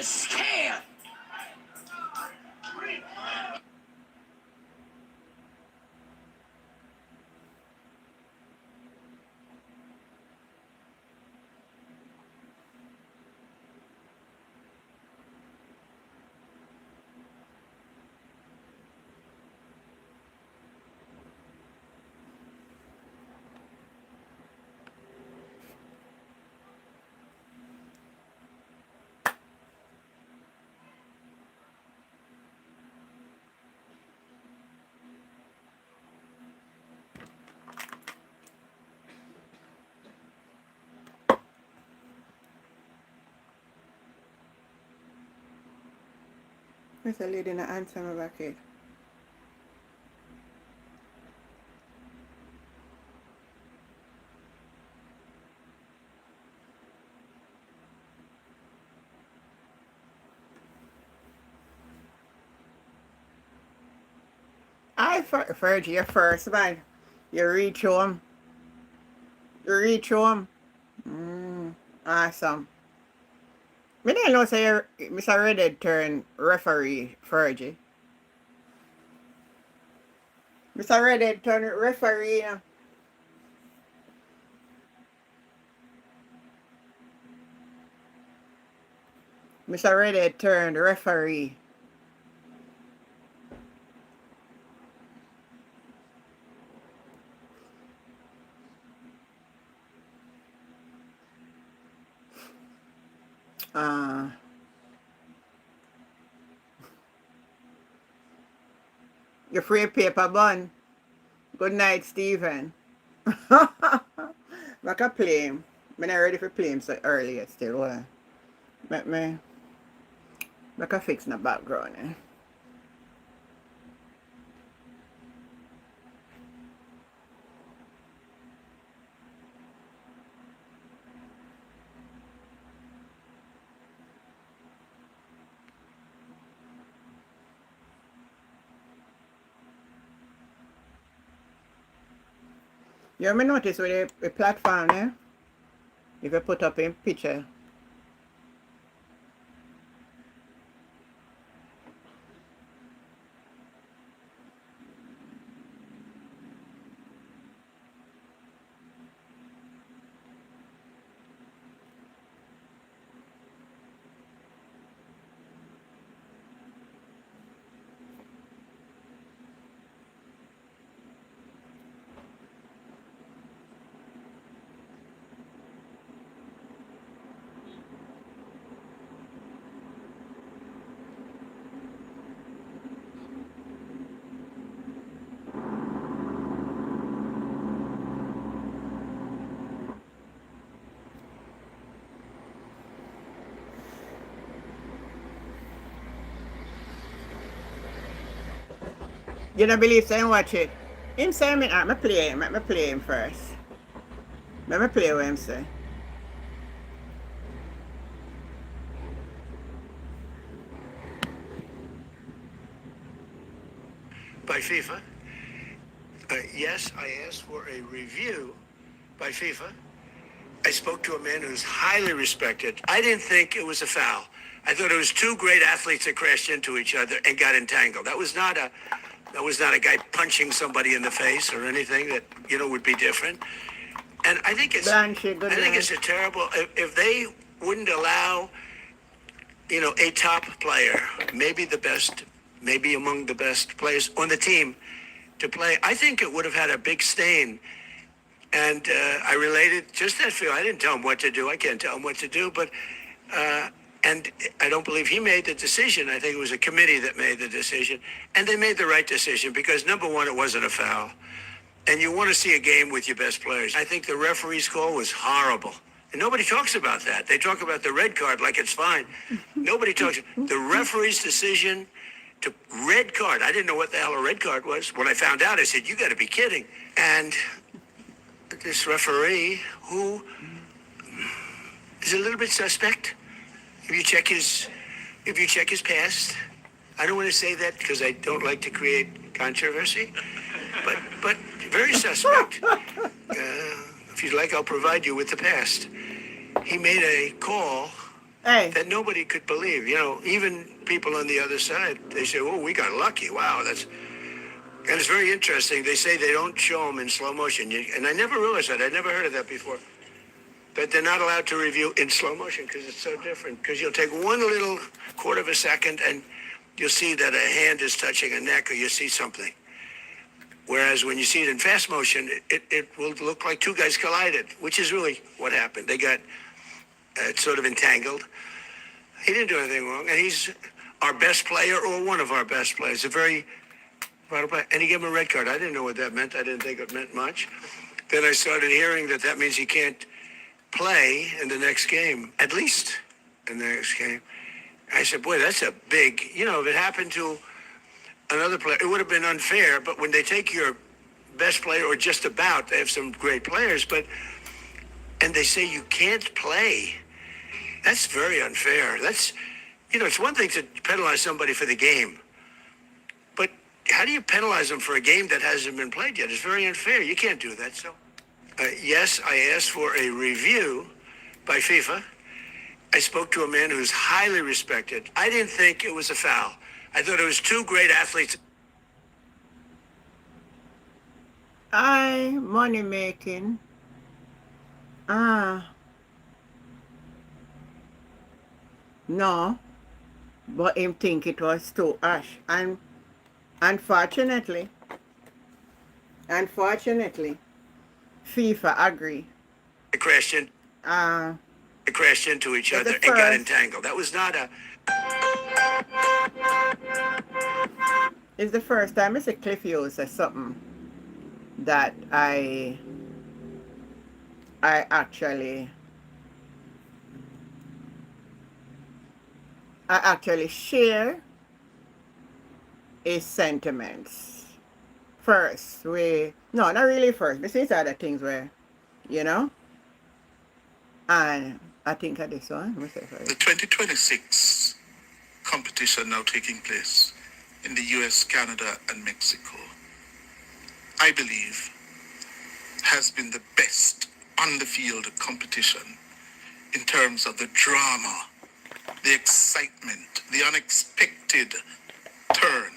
understand. There's a lady in the answer me back here. I Fergie, you first, man. You reach home. You reach home. Awesome. Me didn't know say Mr. Redhead turn referee, Fergie. Mr. Redhead turn referee, you know. Mr. Redhead turned referee. Uh, you free paper bun. Good night, Stephen. Like a play him. I'm not ready for play him so early yet still. Let me make a fix in the background. Eh? You ever notice with the platform there? If you put up a picture, you don't believe so and watch it. Him say me, me play him, let me play him first. Let me play what him say. By FIFA. Yes, I asked for a review by FIFA. I spoke to a man who's highly respected. I didn't think it was a foul. I thought it was two great athletes that crashed into each other and got entangled. That was not a guy punching somebody in the face or anything that would be different. And I think it's a terrible if they wouldn't allow a top player, maybe the best, maybe among the best players on the team to play. I think it would have had a big stain. And I related just that feel. I didn't tell him what to do. I can't tell him what to do. But and I don't believe he made the decision. I think it was a committee that made the decision. And they made the right decision because, number one, it wasn't a foul. And you want to see a game with your best players. I think the referee's call was horrible. And nobody talks about that. They talk about the red card like it's fine. Nobody talks. The referee's decision to red card. I didn't know what the hell a red card was. When I found out, I said, you got to be kidding. And this referee, who is a little bit suspect, if you check his past, I don't want to say that because I don't like to create controversy, but very suspect. If you'd like, I'll provide you with the past. He made a call Hey, that nobody could believe. You know, even people on the other side, they say, "Oh, we got lucky. Wow, that's." And it's very interesting. They say they don't show them in slow motion, and I never realized that. I never heard of that before. But they're not allowed to review in slow motion because it's so different. Because you'll take one little quarter of a second and you'll see that a hand is touching a neck, or you see something. Whereas when you see it in fast motion, it will look like two guys collided, which is really what happened. They got sort of entangled. He didn't do anything wrong, and he's our best player or one of our best players. A very vital player, and he gave him a red card. I didn't know what that meant. I didn't think it meant much. Then I started hearing that means he can't play in the next game, at least in the next game. I said, boy, that's a big, if it happened to another player, it would have been unfair. But when they take your best player, or just about, they have some great players, and they say you can't play, that's very unfair. That's, it's one thing to penalize somebody for the game, but how do you penalize them for a game that hasn't been played yet? It's very unfair. You can't do that. So, yes, I asked for a review by FIFA. I spoke to a man who's highly respected. I didn't think it was a foul. I thought it was two great athletes. money making. No, but him think it was too harsh. And unfortunately, FIFA agree. They crashed into each It's other the and got first. entangled. That was not a. It's the first time I see Cliff Hughes say something that I actually share his sentiments. First, no, not really first. This is other things where, and I think of this one. Let me say The first. 2026 competition now taking place in the US, Canada, and Mexico, I believe, has been the best on the field competition in terms of the drama, the excitement, the unexpected turn.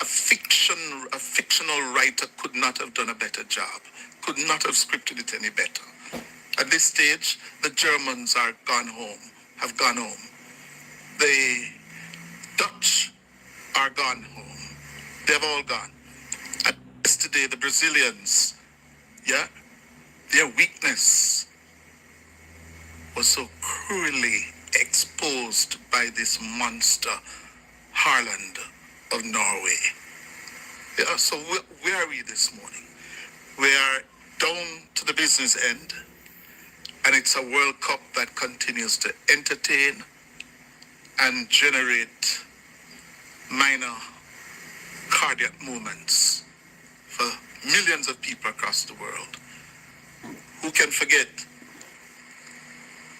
A fictional writer could not have done a better job, could not have scripted it any better. At this stage, the Germans have gone home. The Dutch are gone home. They've all gone. And yesterday, the Brazilians, their weakness was so cruelly exposed by this monster, Haaland of Norway. So where are we this morning? We are down to the business end, and it's a World Cup that continues to entertain and generate minor cardiac movements for millions of people across the world. Who can forget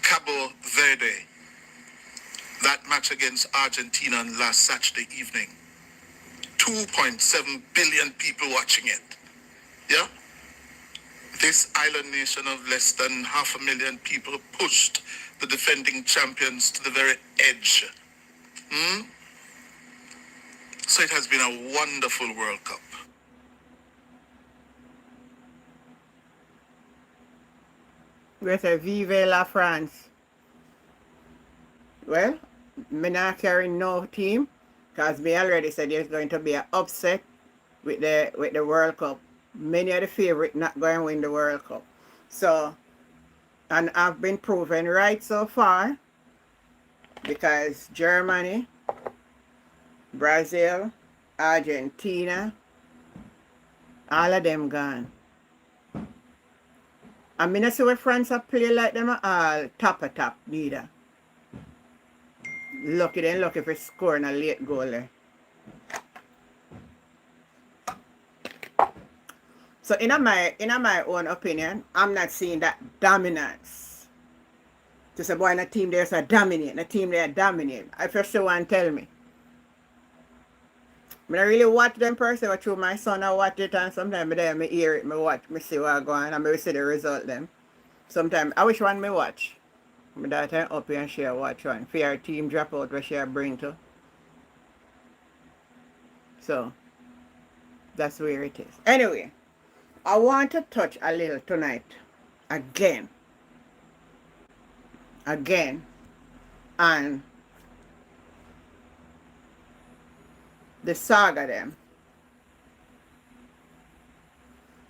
Cabo Verde, that match against Argentina on last Saturday evening? 2.7 billion people watching it. Yeah? This island nation of less than 500,000 people pushed the defending champions to the very edge. So it has been a wonderful World Cup. We say Vive la France. Well, me not carrying no team, because me already said there's going to be an upset with the World Cup. Many of the favorites not going to win the World Cup. So, and I've been proven right so far, because Germany, Brazil, Argentina, all of them gone. I mean, I see where France have played like them all top neither. Lucky for scoring a late goal there. So in my own opinion, I'm not seeing that dominance. To say, boy, in a team there's a dominate, in a team there dominate. I first one tell me. I really watch them person through my son. I watch it, and sometimes I hear it, I watch, I see what going on, and I see the result them. Sometimes I wish one me watch. My daughter up here and she watch one. For her team drop out where she bring to. So that's where it is. Anyway, I want to touch a little tonight. Again. And the saga them.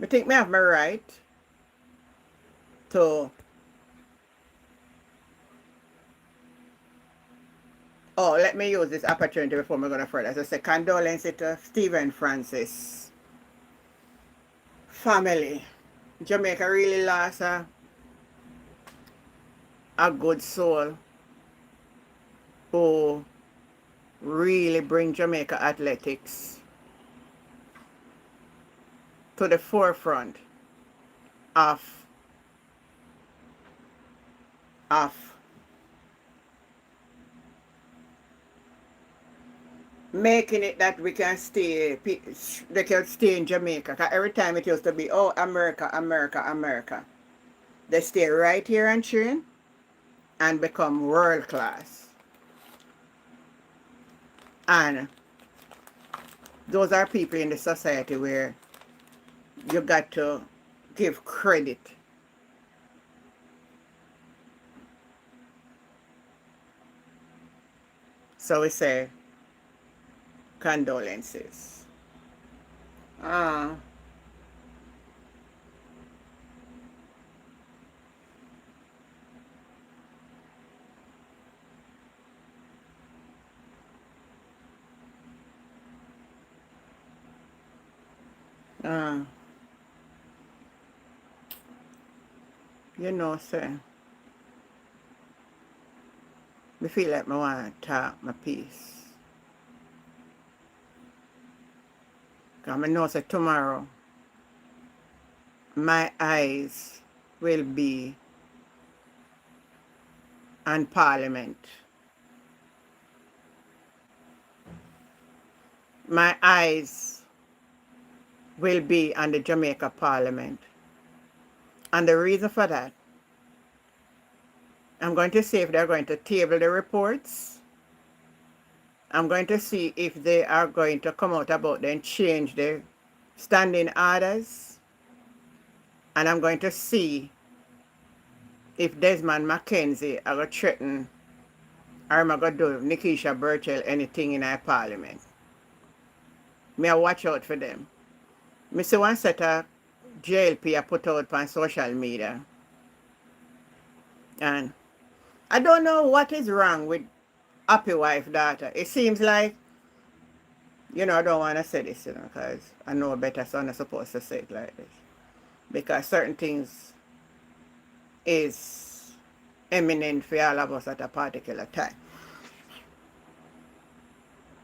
I think me have my right to let me use this opportunity before we go no further. As I say, condolences to Stephen Francis family. Jamaica really lost a good soul who really bring Jamaica athletics to the forefront of making it that we can stay, they can stay in Jamaica. Because every time it used to be, oh, America, America, America. They stay right here and train and become world class. And those are people in the society where you got to give credit. So we say condolences. You know, sir, I feel like I want to talk my piece. Because I know that tomorrow my eyes will be on Parliament. My eyes will be on the Jamaica Parliament. And the reason for that, I'm going to see if they're going to table the reports. I'm going to see if they are going to come out about then change the standing orders. And I'm going to see if Desmond McKenzie are going to threaten or am I going to do Nikisha Burchell anything in our Parliament. May I watch out for them. Me see one set of JLP I put out on social media. And I don't know what is wrong with Happy Wife daughter. It seems like, I don't want to say this, because I know better, so I'm not supposed to say it like this. Because certain things is eminent for all of us at a particular time.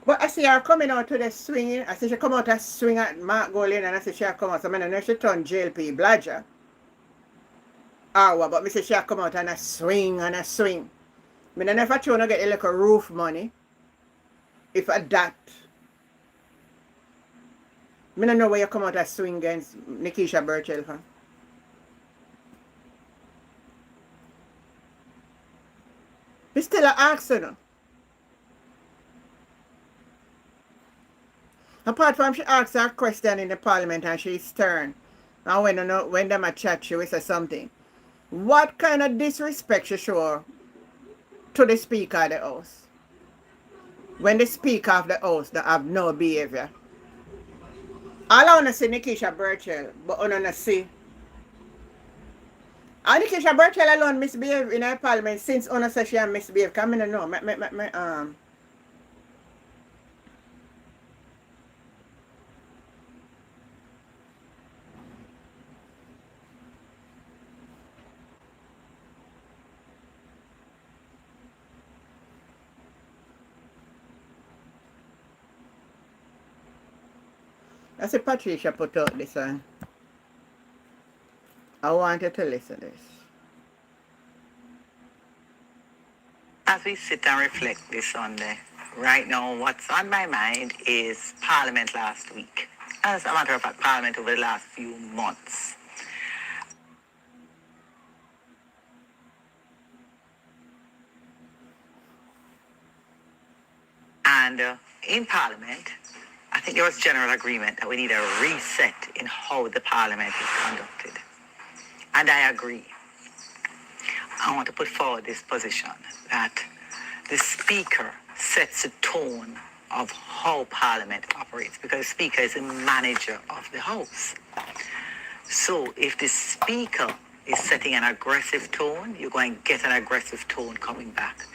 But I see her coming out to the swinging. I see she come out to swing at Mark Golin, and I see she come out. So I don't know if she turn JLP Blodger. Or what, but I see she come out and a swing and a swing. I don't know if I try to get a little roof money. If I that. I don't know where you come out and swing against Nikisha Burchell from. We still ask her. Apart from she asks her question in the Parliament and she's stern. And when them a chat, she will say something. What kind of disrespect she show to the Speaker of the House? When the Speaker of the House don't have no behavior. All I want to see Nikisha Burchell, but I want to see. And Nikisha Burchell alone misbehave in her Parliament since I say she misbehave. Because I don't know. I see Patricia put out this one. I wanted to listen to this. As we sit and reflect this Sunday, right now what's on my mind is Parliament last week. As a matter of fact, Parliament over the last few months. And in Parliament, I think there was general agreement that we need a reset in how the Parliament is conducted. And I agree. I want to put forward this position that the Speaker sets a tone of how Parliament operates, because the Speaker is the manager of the House. So if the Speaker is setting an aggressive tone, you're going to get an aggressive tone coming back.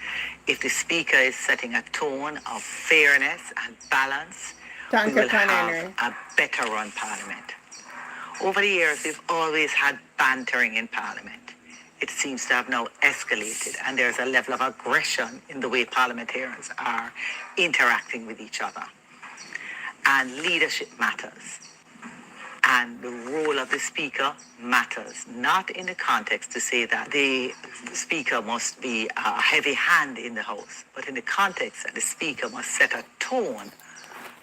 If the Speaker is setting a tone of fairness and balance, Thank we you, will have Henry. a better run Parliament. Over the years, we've always had bantering in Parliament. It seems to have now escalated, and there's a level of aggression in the way parliamentarians are interacting with each other. And leadership matters. And the role of the Speaker matters, not in the context to say that the Speaker must be a heavy hand in the House, but in the context that the Speaker must set a tone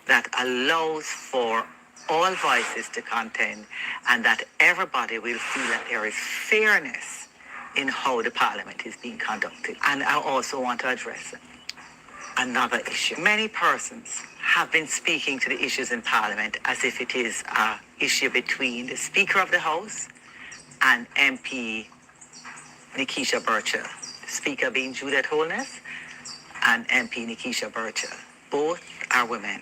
that allows for all voices to contend, and that everybody will feel that there is fairness in how the Parliament is being conducted. And I also want to address another issue. Many persons have been speaking to the issues in Parliament as if it is an issue between the Speaker of the House and MP Nikisha Burchell. The Speaker being Judith Holness and MP Nikisha Burchell. Both are women.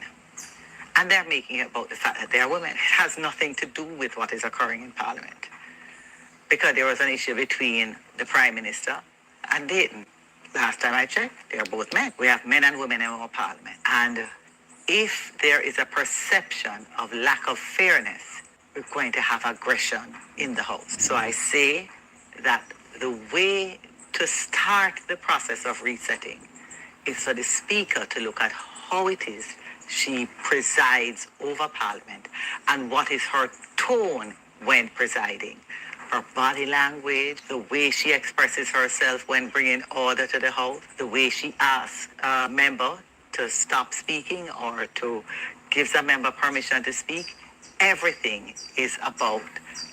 And they're making it about the fact that they're women. It has nothing to do with what is occurring in Parliament. Because there was an issue between the Prime Minister and Dayton. Last time I checked, they're both men. We have men and women in our Parliament. And if there is a perception of lack of fairness, we're going to have aggression in the House. So I say that the way to start the process of resetting is for the Speaker to look at how it is she presides over Parliament and what is her tone when presiding. Her body language, the way she expresses herself when bringing order to the House, the way she asks a member to stop speaking or to gives a member permission to speak. Everything is about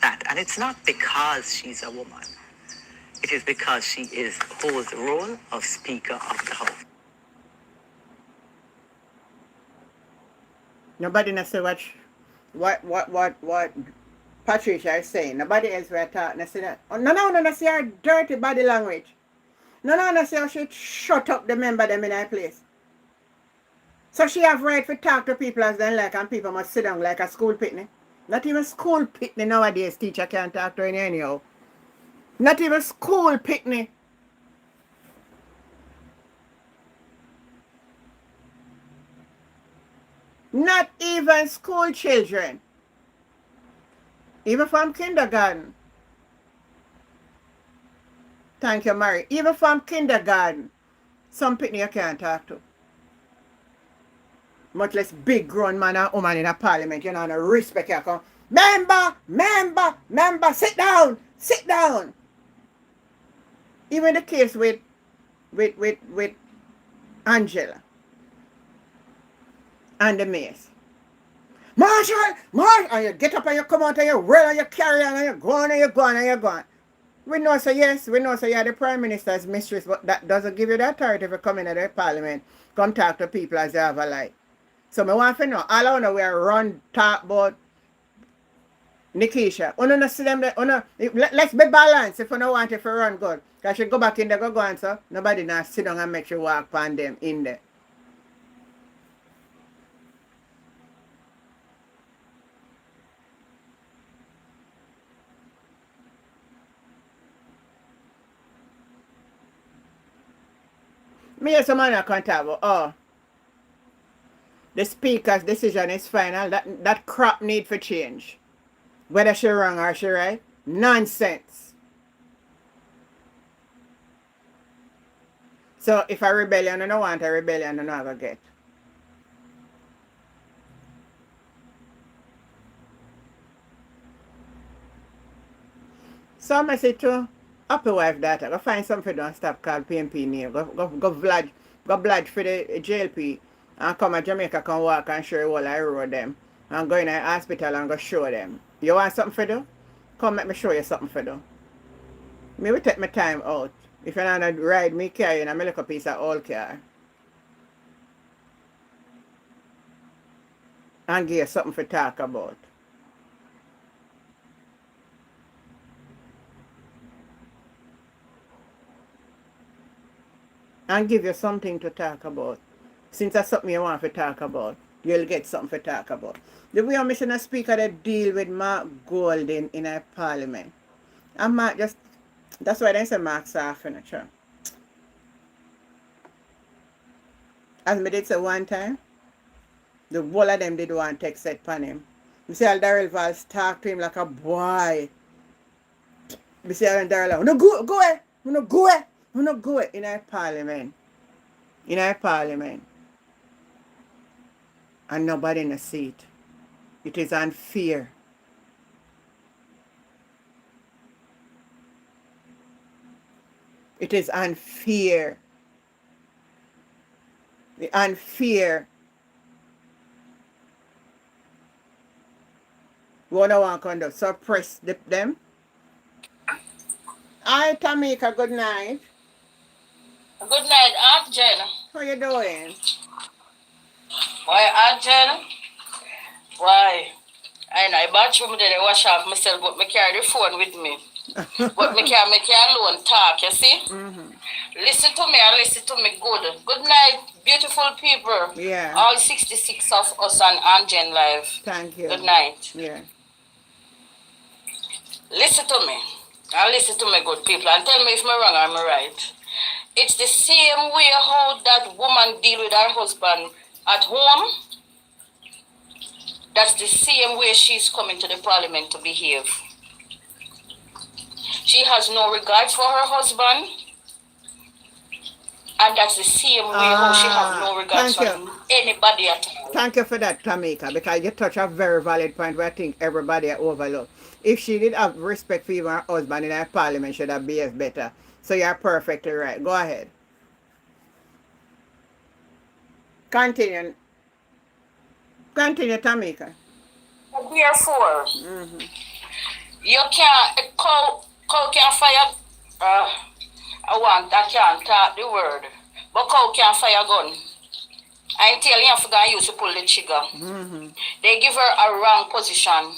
that. And it's not because she's a woman. It is because she holds the role of Speaker of the House. Nobody knows what Patricia is saying. Nobody else were talking. I say that. Oh, no, see her dirty body language. No, see how she shut up the member them in her place. So she have right to talk to people as they like, and people must sit down like a school pitney. Not even school pitney nowadays teacher can't talk to her anyhow. Not even school pitney. Not even school children. Even from kindergarten. Thank you, Mary. Even from kindergarten, some pitney you can't talk to. Much less big grown man and woman in a parliament, you know, no respect you come. Member, sit down. Even the case with Angela and the mace. Marshall, and you get up and you come out and you roll and you carry on and you go on and you go on and you go on. We know so yes, we know so you're the Prime Minister's mistress, but that doesn't give you the authority to come into the parliament, come talk to people as they have a life. So I want to know, all I know we are run talk about Nikisha. Not see them there, let's be balanced if you don't want it to run good. Because she go back in there, go on, so nobody now sit down and make you walk on them in there. Me hear some man can talk about, the speaker's decision is final. That crap need for change. Whether she wrong or she right. Nonsense. So if a rebellion, I don't want a rebellion, I don't have a get. So I say to happy wife daughter, go find something don't stop call PMP name. Go vlog for the JLP and come to Jamaica, come walk and show you all I road them. And go in the hospital and go show them. You want something for do? Come let me show you something for do. Me will take my time out. If you don't ride me carry and I make a piece of old car. and give you something to talk about. And give you something to talk about. Since that's something you want to talk about, you'll get something to talk about. The way I'm a speaker that deal with Mark Golden in a parliament. And Mark just, that's why they say Mark soft furniture. As me did say one time, the whole of them did one text set upon him. You see how Daryl Valls talk to him like a boy. You see how Daryl like, no go away, no go away, no go away in a parliament. In a parliament. And nobody in a seat. It is unfair. It is unfair. The unfair. What I want to do, suppress them. Hi, Tamika, good night. Good night, Aunt Jen. How you doing? Why, Aunt Jen? Why? I know I bathroom then I wash off myself, but me carry the phone with me. But me can't make you alone talk, you see? Listen to me and listen to me good. Good night, beautiful people. Yeah. All 66 of us on Aunt Jen Live. Thank you. Good night. Yeah. Listen to me. And listen to me, good people, and tell me if I'm wrong or I'm right. It's the same way how that woman deal with her husband at home. That's the same way she's coming to the parliament to behave. She has no regard for her husband. And that's the same way how she has no regard for anybody at all. Thank you for that, Tamika, because you touch a very valid point where I think everybody overlook. If she did have respect for even her husband in her parliament, should have behaved better. So you're perfectly right. Go ahead. Continue. Continue, Tamika. Therefore, you can't, cow can't fire, I can't talk the word, but cow can't fire gun. I tell you, if you use to pull the trigger. They give her a wrong position.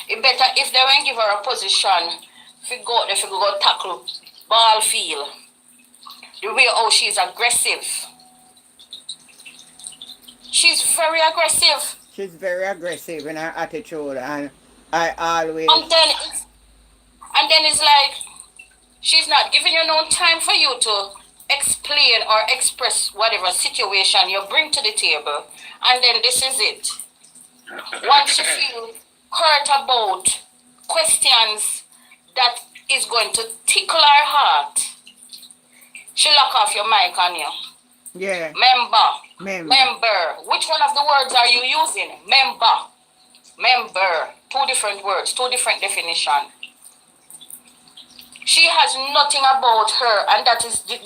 It better if they won't give her a position, if you go tackle ball field. The way how she's aggressive. She's very aggressive. She's very aggressive in her attitude, and I always. And then it's like she's not giving you no time for you to explain or express whatever situation you bring to the table, and then this is it. Once you feel hurt about questions that is going to tickle her heart, she lock off your mic on you. Yeah. Member. Which one of the words are you using? Member. Two different words, two different definitions. She has nothing about her, and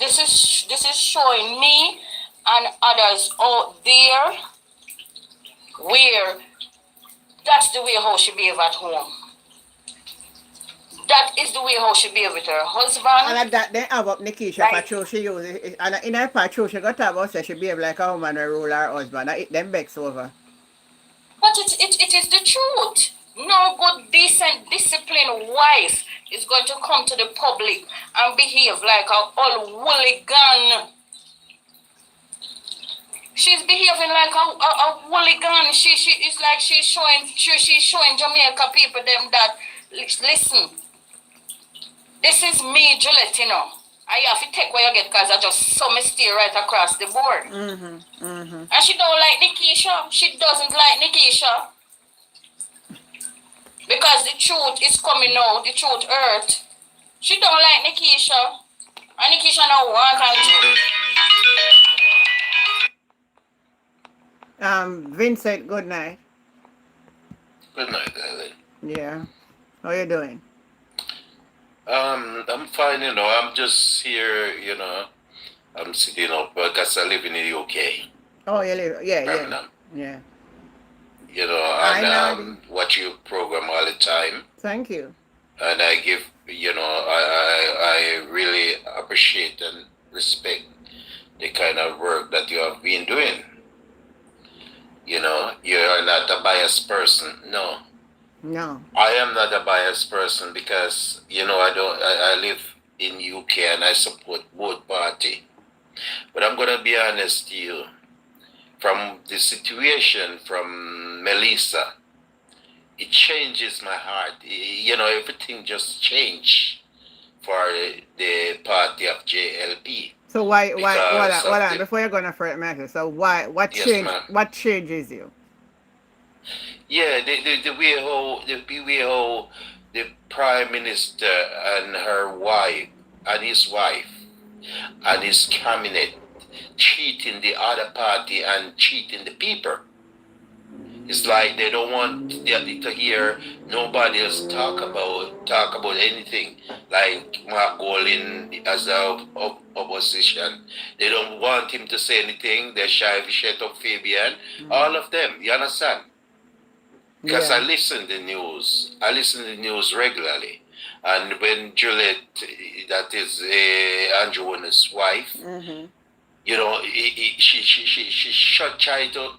this is showing me and others out there where that's the way how she behave at home. That is the way how she behave with her husband. And at that, they have up Nikisha like, patrol she uses. And in her patrol, she got to have us say she behave like a woman who rule her husband. And it them vex over. But it is the truth. No good, decent, disciplined wife is going to come to the public and behave like a old hooligan. She's behaving like a hooligan. She is like she's showing Jamaica people them that listen. This is me, Juliet, you know. I have to take what you get because I just saw me steer right across the board. And she don't like Nikisha. She doesn't like Nikisha. Because the truth is coming out, the truth hurt. She don't like Nikisha. And Nikisha don't want her. Vincent, good night. Good night, darling. Yeah. How you doing? I'm fine, you know. I'm just here, you know. I'm sitting up because I live in the UK. Oh, you live? Yeah. You know, and watch your program all the time. Thank you. And I give, you know, I really appreciate and respect the kind of work that you have been doing. You know, you're not a biased person. No, No. I am not a biased person because I live in UK and I support both party. But I'm gonna be honest to you. From the situation from Melissa, it changes my heart. Everything just changed for the party of JLP So why hold on, because of the before you're gonna further matter. So why yes, ma'am. what changes you? Yeah, the way how the prime minister and her wife and his wife and his cabinet cheating the other party and cheating the people. It's like they don't want to hear nobody else talk about anything. Like Mark Golin as a opposition, they don't want him to say anything. They're shy of shut up Fabian. All of them, you understand? Because I Yeah. listen to the news. I listen to the news regularly. And when Juliet, that is Andrew Warner's wife, Mm-hmm. she tried to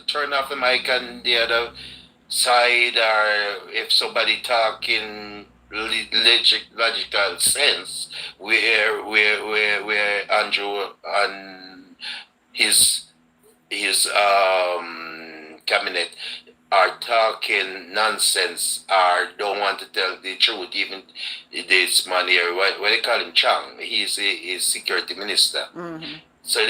turn off the mic on the other side, or if somebody talking logical sense, where Andrew and his cabinet are talking nonsense or don't want to tell the truth. Even this man here, what they call him, Chang, he's a security minister. Mm-hmm. So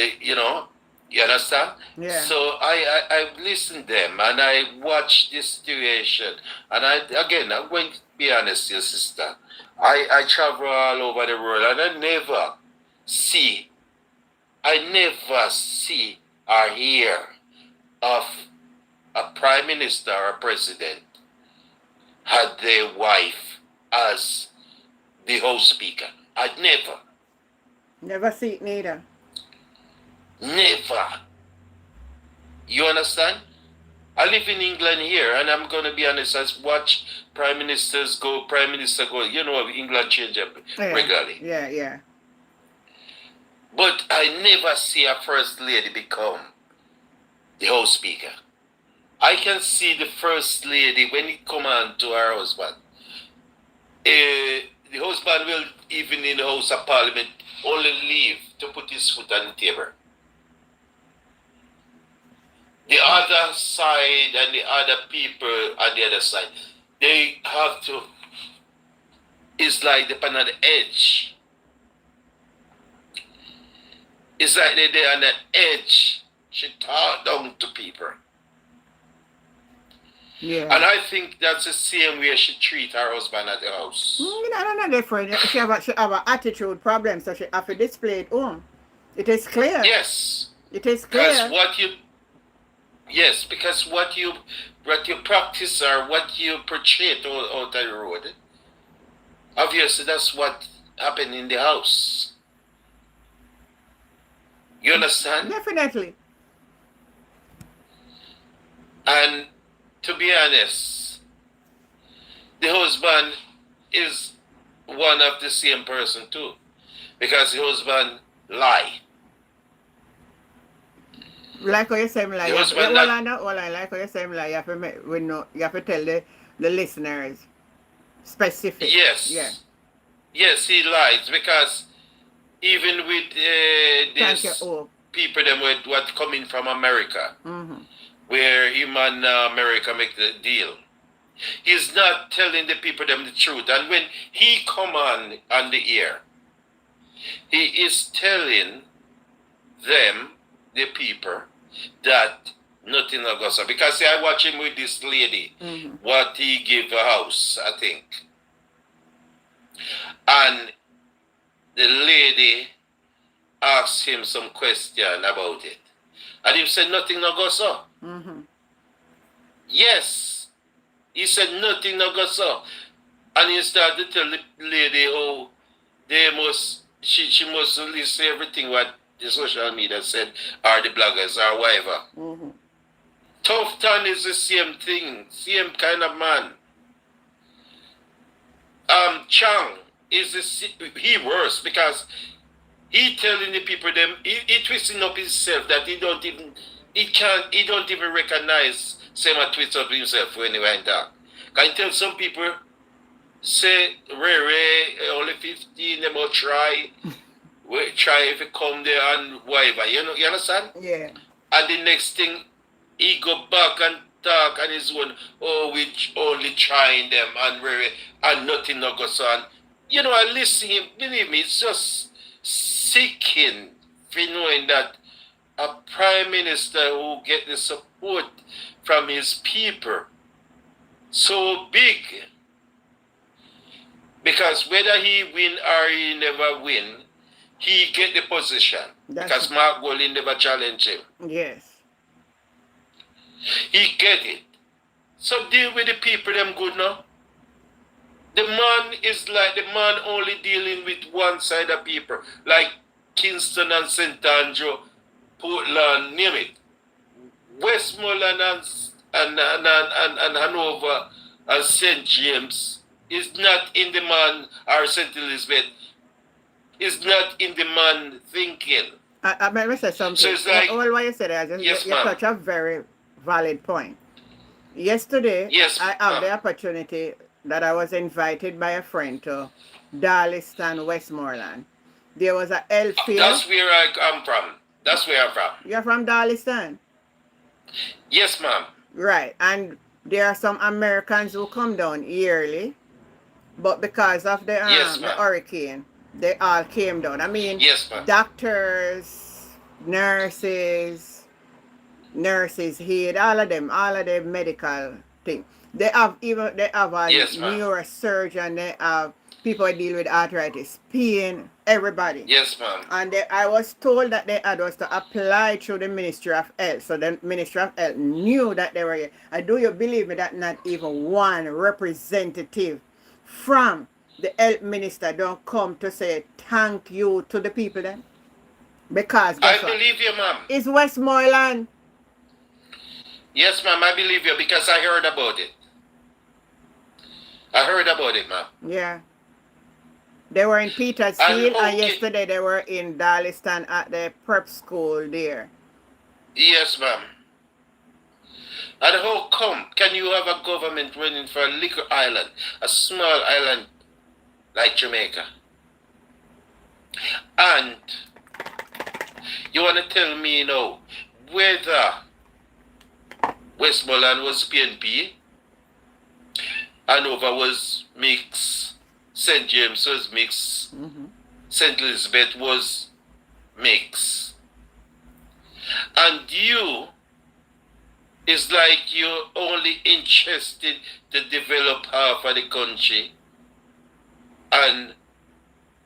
you understand? Yeah. So I listened to them and I watched this situation. And I'm going to be honest, your sister. I travel all over the world and I never see or hear of a prime minister or a president had their wife as the house speaker. I'd Never see it neither. never. You understand? I live in England here, and I'm going to be honest, I watch prime minister go. You know, England change up Yeah. regularly. Yeah. But I never see a first lady become the house speaker. I can see the first lady when it come on to her husband. The husband will, even in the House of Parliament, only leave to put his foot on the table. The other side and the other people on the other side, they have to, it's like they're on the edge. It's like they're on the edge. She talk down to people. Yeah. And I think that's the same way she treat her husband at the house. I don't know different. She have an attitude problem, so she have to display it home. It is clear. Yes. It is Because clear. what you practice or what you portray out the road, obviously that's what happened in the house. You understand? Definitely. And to be honest, the husband is one of the same person too. Because the husband lie. Like how you say me like, The husband that, like how you say me like, you have to tell the listeners specific. yes. Yeah. Yes, he lies because even with Thank you. these Oh. people them with what coming from America, Mm-hmm. where him and America make the deal, he's not telling the people them the truth. And when he come on the air, he is telling them, the people, that nothing will go so. Because I watch him with this lady, what he give a house, I think. And the lady asked him some question about it. And he said nothing no go so. Mm-hmm. Yes. He said nothing no go so. And he started to tell the lady how she must listen to everything what the social media said, or the bloggers, or whatever. Mm-hmm. Tough Tan is the same thing, same kind of man. Chang is he worse because he telling the people them he twisting up himself that he don't even He don't even recognize same a twist up himself when he went down. Can you tell some people say Ray only 15, they will try. We try if he come there and whatever. You understand? Yeah. And the next thing he go back and talk on his own, oh we only trying them and nothing no goes on. I listen him, believe me, it's just sickening for knowing that a prime minister who get the support from his people so big, because whether he win or he never win, he get the position. Because Mark Golding never challenge him. Yes. He get it. So deal with the people them good now. The man is like the man only dealing with one side of people. Like Kingston and St. Andrew, Portland, name it. Westmoreland and Hanover and St. James is not in the man, or St. Elizabeth is not in the man thinking. I may say something. So it's like, all what you said, you touch a very valid point. Yesterday, yes, I had the opportunity that I was invited by a friend to Darliston, Westmoreland. There was a health fair. That's where I come from. That's where I'm from. You're from Darliston? Yes, ma'am. Right. And there are some Americans who come down yearly, but because of the hurricane, they all came down. I mean, yes, ma'am. Doctors, nurses, aid, all of them medical thing. They have a neurosurgeon, they have people who deal with arthritis, pain, everybody. Yes, ma'am. And I was told that they had us to apply through the Ministry of Health. So the Ministry of Health knew that they were here. And do you believe me that not even one representative from the health minister don't come to say thank you to the people then? Because I believe you, ma'am. It's Westmoreland. Yes, ma'am, I believe you because I heard about it. I heard about it, ma'am. Yeah. They were in Petersfield and yesterday they were in Darliston at the prep school there. Yes, ma'am. And how come can you have a government running for a little island, a small island like Jamaica? And you want to tell me now whether Westmoreland was PNP, Hanover was mixed, St. James was mixed, St. Elizabeth was mixed. And you, it's like you're only interested to develop half of the country and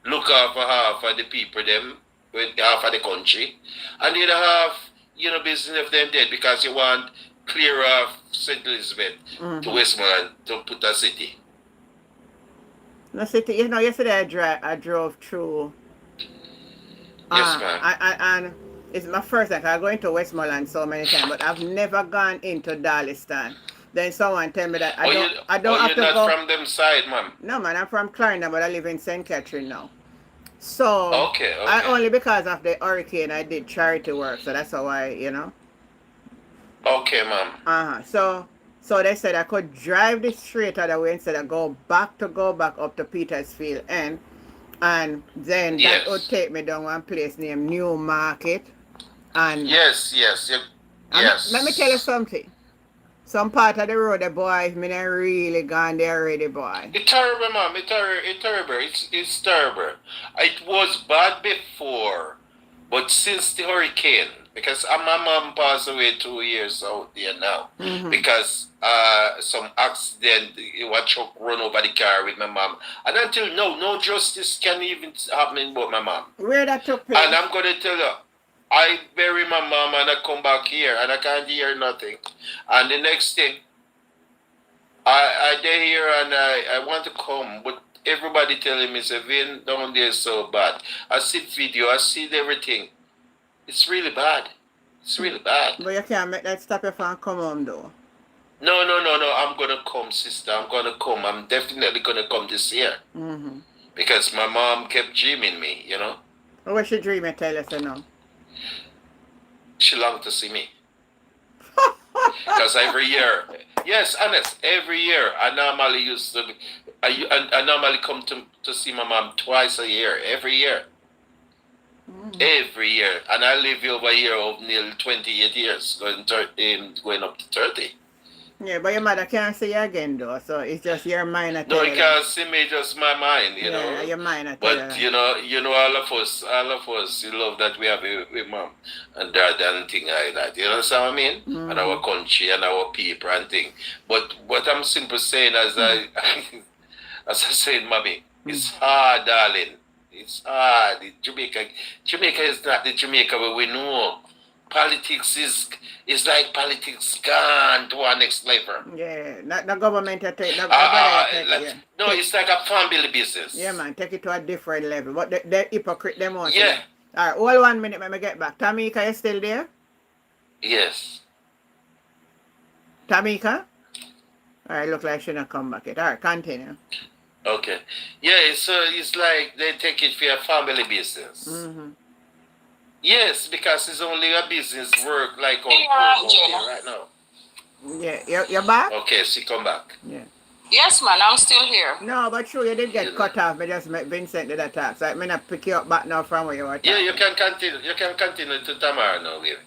look after half of the people them, with half of the country, and the other half, business of them dead because you want clear off St. Elizabeth to Westmoreland to put a city. No city. Yesterday I drove through. Yes, ma'am. And it's my first time. I go into Westmoreland so many times, but I've never gone into Darliston. Then someone tell me that I don't have to go. You're not from them side, ma'am. No, man, I'm from Clarendon, but I live in St. Catherine now. So okay. I only because of the hurricane I did charity work, so that's how Okay, ma'am. So they said I could drive the straight other way instead of go back up to Petersfield and then that would take me down one place named New Market. And yes. Let me tell you something. Some part of the road, the boys, me not really gone there already, boy. It's terrible, ma'am. It's terrible. It's terrible. It was bad before, but since the hurricane, because my mom passed away 2 years out there now, because some accident, a truck run over the car with my mom, and until now, no justice can even happen about my mom. Where that took place? And I'm gonna tell you, I bury my mom and I come back here and I can't hear nothing. And the next thing, I there here and I want to come, but everybody telling me, Vin, down there is so bad. I see video, I see everything. It's really bad. It's really bad. But you can't make that stop you from come home though. No. I'm gonna come, sister. I'm gonna come. I'm definitely gonna come this year. Because my mom kept dreaming me, What she dreaming? Tell us now. She longed to see me. Because every year, yes, honest, every year I normally used to, I normally come to see my mom twice a year, every year. Every year, and I live over here of nearly 28 years, going up to 30. Yeah, but your mother can't see you again though, so it's just your mind I No, tell you you can't see me, just my mind, you Yeah, know. your mind I tell you But that. you know, all of us, you love that we have with mom and dad and thing like that. You know what I mean? And our country and our people and thing. But what I'm simply saying, as as I said, mommy, it's hard, darling. It's hard. Jamaica is not the Jamaica where we know. Politics is like politics gone to our next level. Yeah, not the government to take, nobody take it, yeah. No, it's like a family business. Yeah, man, take it to a different level. But the hypocrite, them want Yeah. to. All right, hold 1 minute, let me get back. Tamika, you still there? Yes. Tamika? All right, look like she not come back yet. All right, continue. Okay. Yeah, so it's like they take it for a family business. Yes, because it's only a business work like Yeah, out Jenna. here right now. Yeah, you're back? Okay, she come back. Yeah. Yes, man, I'm still here. No, but true, you did get Yeah. cut off. I just met Vincent did that talk. So I may not pick you up back now from where you were talking. Yeah, you can continue. You can continue to tomorrow now, really.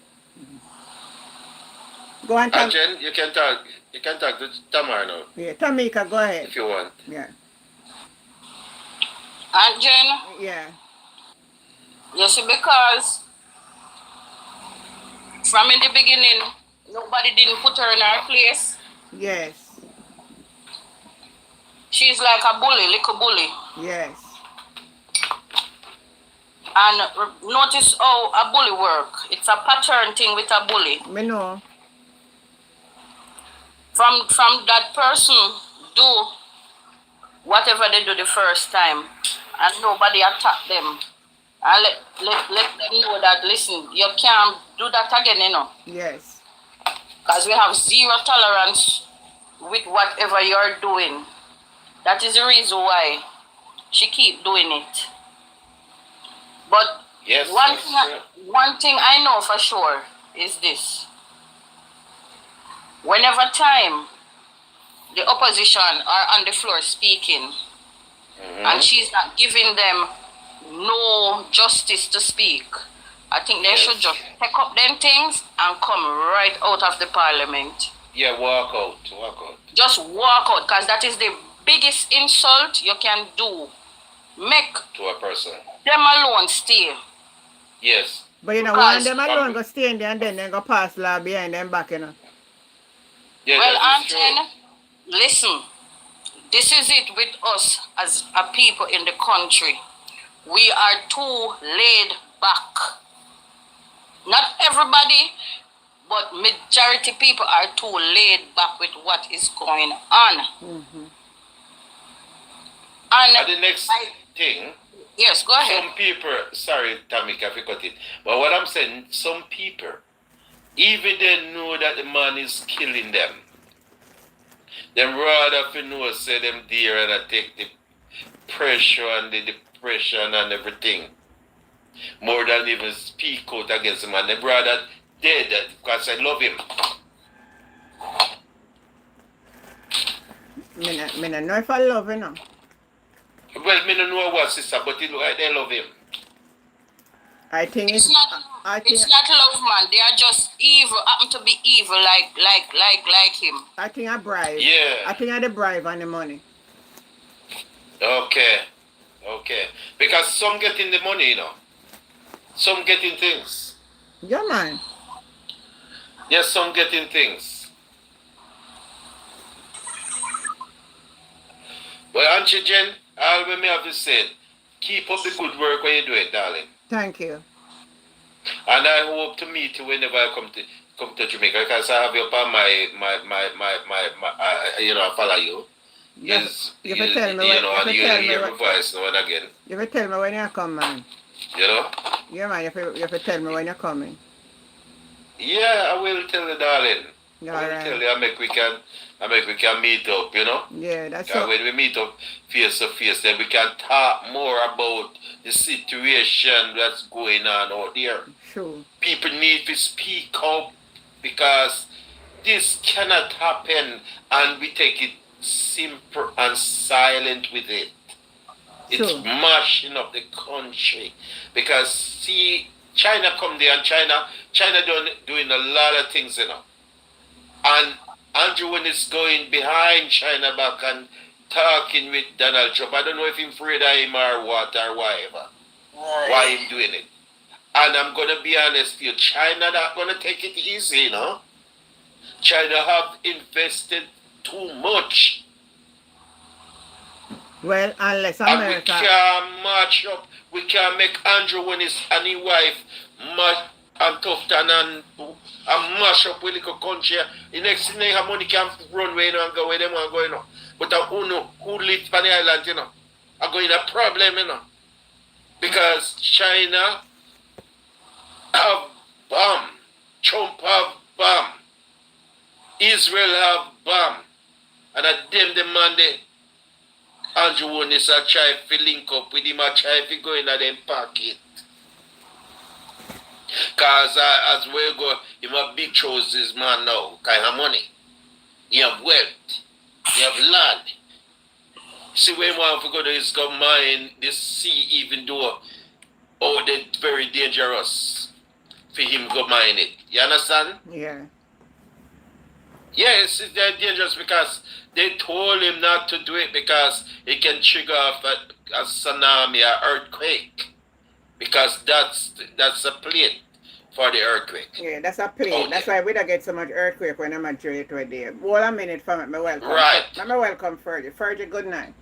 Go on, Tam- Jen, you can talk. You can talk to tomorrow now yeah, Tamika, go ahead. if you want. Yeah. And Jen, Yeah. you see, because from in the beginning, nobody didn't put her in her place. Yes. She's like a bully, little bully. Yes. And notice how a bully work. It's a pattern thing with a bully. Me know. From that person do whatever they do the first time, and nobody attack them. And let them know that, listen, you can't do that again, you know. Yes. Because we have zero tolerance with whatever you're doing. That is the reason why she keep doing it. But Yes. one thing I know for sure is this. Whenever time the opposition are on the floor speaking, and she's not giving them no justice to speak, I think they should just pick up them things and come right out of the parliament. Yeah, walk out. Just walk out, because that is the biggest insult you can do. Make To a person. them alone stay. Yes. But you know, Because- one of them alone go stay in there and then they go pass law behind them back, you know. Yeah, Well, that is true. Anton, listen, this is it with us as a people in the country. We are too laid back. Not everybody, but majority people are too laid back with what is going on. And And the next thing, yes, go ahead. some people, sorry, Tamika, if you cut it, but what I'm saying, some people, even they know that the man is killing them, them rather to know, say them there and I take the pressure and the depression and everything, more than even speak out against the man. They rather dead because I love him. Me not know if I love you know. Well, me don't know what, sister, but it look like they love him. I think It's not. I think It's not love, man. They are just evil. Happen to be evil, like him. I think I bribe. Yeah. I think I the bribe and the money. Okay. Because some getting the money, you know. Some getting things. Yeah, man. Yes, some getting things. Well, Auntie Jen, all we may have to say, keep up the good work when you do it, darling. Thank you. And I hope to meet you whenever I come to Jamaica, because I have you upon my you know, I follow you. Yes, you can tell me you know, and you tell me hear my what- voice now and again. You will tell me when you come, man. You know? Yeah, man, you have to tell me when you're coming. Yeah, I will tell you, darling. I will Alright. tell you. I make we can meet up, you know? Yeah, that's Yeah, all. when we meet up face to face, then we can talk more about the situation that's going on out there. True. People need to speak up because this cannot happen and we take it simple and silent with it. It's True. mashing up the country because see, China come there and China doing a lot of things, And Andrew when is going behind China back and talking with Donald Trump. I don't know if he's afraid of him or what or whatever. Why him doing it? And I'm gonna be honest with you, China not gonna take it easy, China have invested too much. Well, unless And we America, can't match up. We can't make Andrew when his and his wife match and tough and mash up with little country. The next thing they have money can run where and go where they want to go, But who lives on the island, are going to problem, Because China have bomb. Trump have bomb. Israel have bomb. And at them demand Andrew Wonis a try to link up with him, a try to go in a them pocket. Because as we go, he have big choices man now, kind of money. He have wealth. He have land. See where he want to go to is go mine this sea even though they're very dangerous for him go mine it. You understand? yeah. Yes, they're dangerous because they told him not to do it because it can trigger off a tsunami or earthquake. Because that's a plate for the earthquake. Yeah, that's a plane. Okay. That's why we don't get so much earthquake when I'm at Juliet right there. Hold a minute for me, welcome. Right. Let me welcome Fergie. Fergie, good night.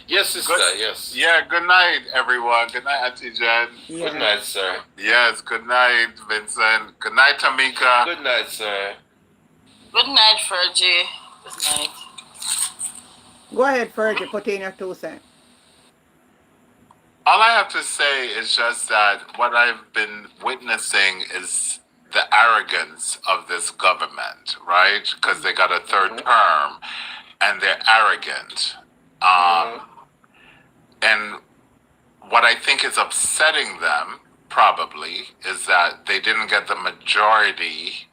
Yes, sister, yes. Yeah, good night, everyone. Good night, Auntie Jen. Yeah. Good night, sir. Yes, good night, Vincent. Good night, Tamika. Good night, sir. Good night, Fergie. Good night. Go ahead, Fergie, put in your 2 cents. All I have to say is just that what I've been witnessing is the arrogance of this government, right? Because they got a third term and they're arrogant. And what I think is upsetting them, probably, is that they didn't get the majority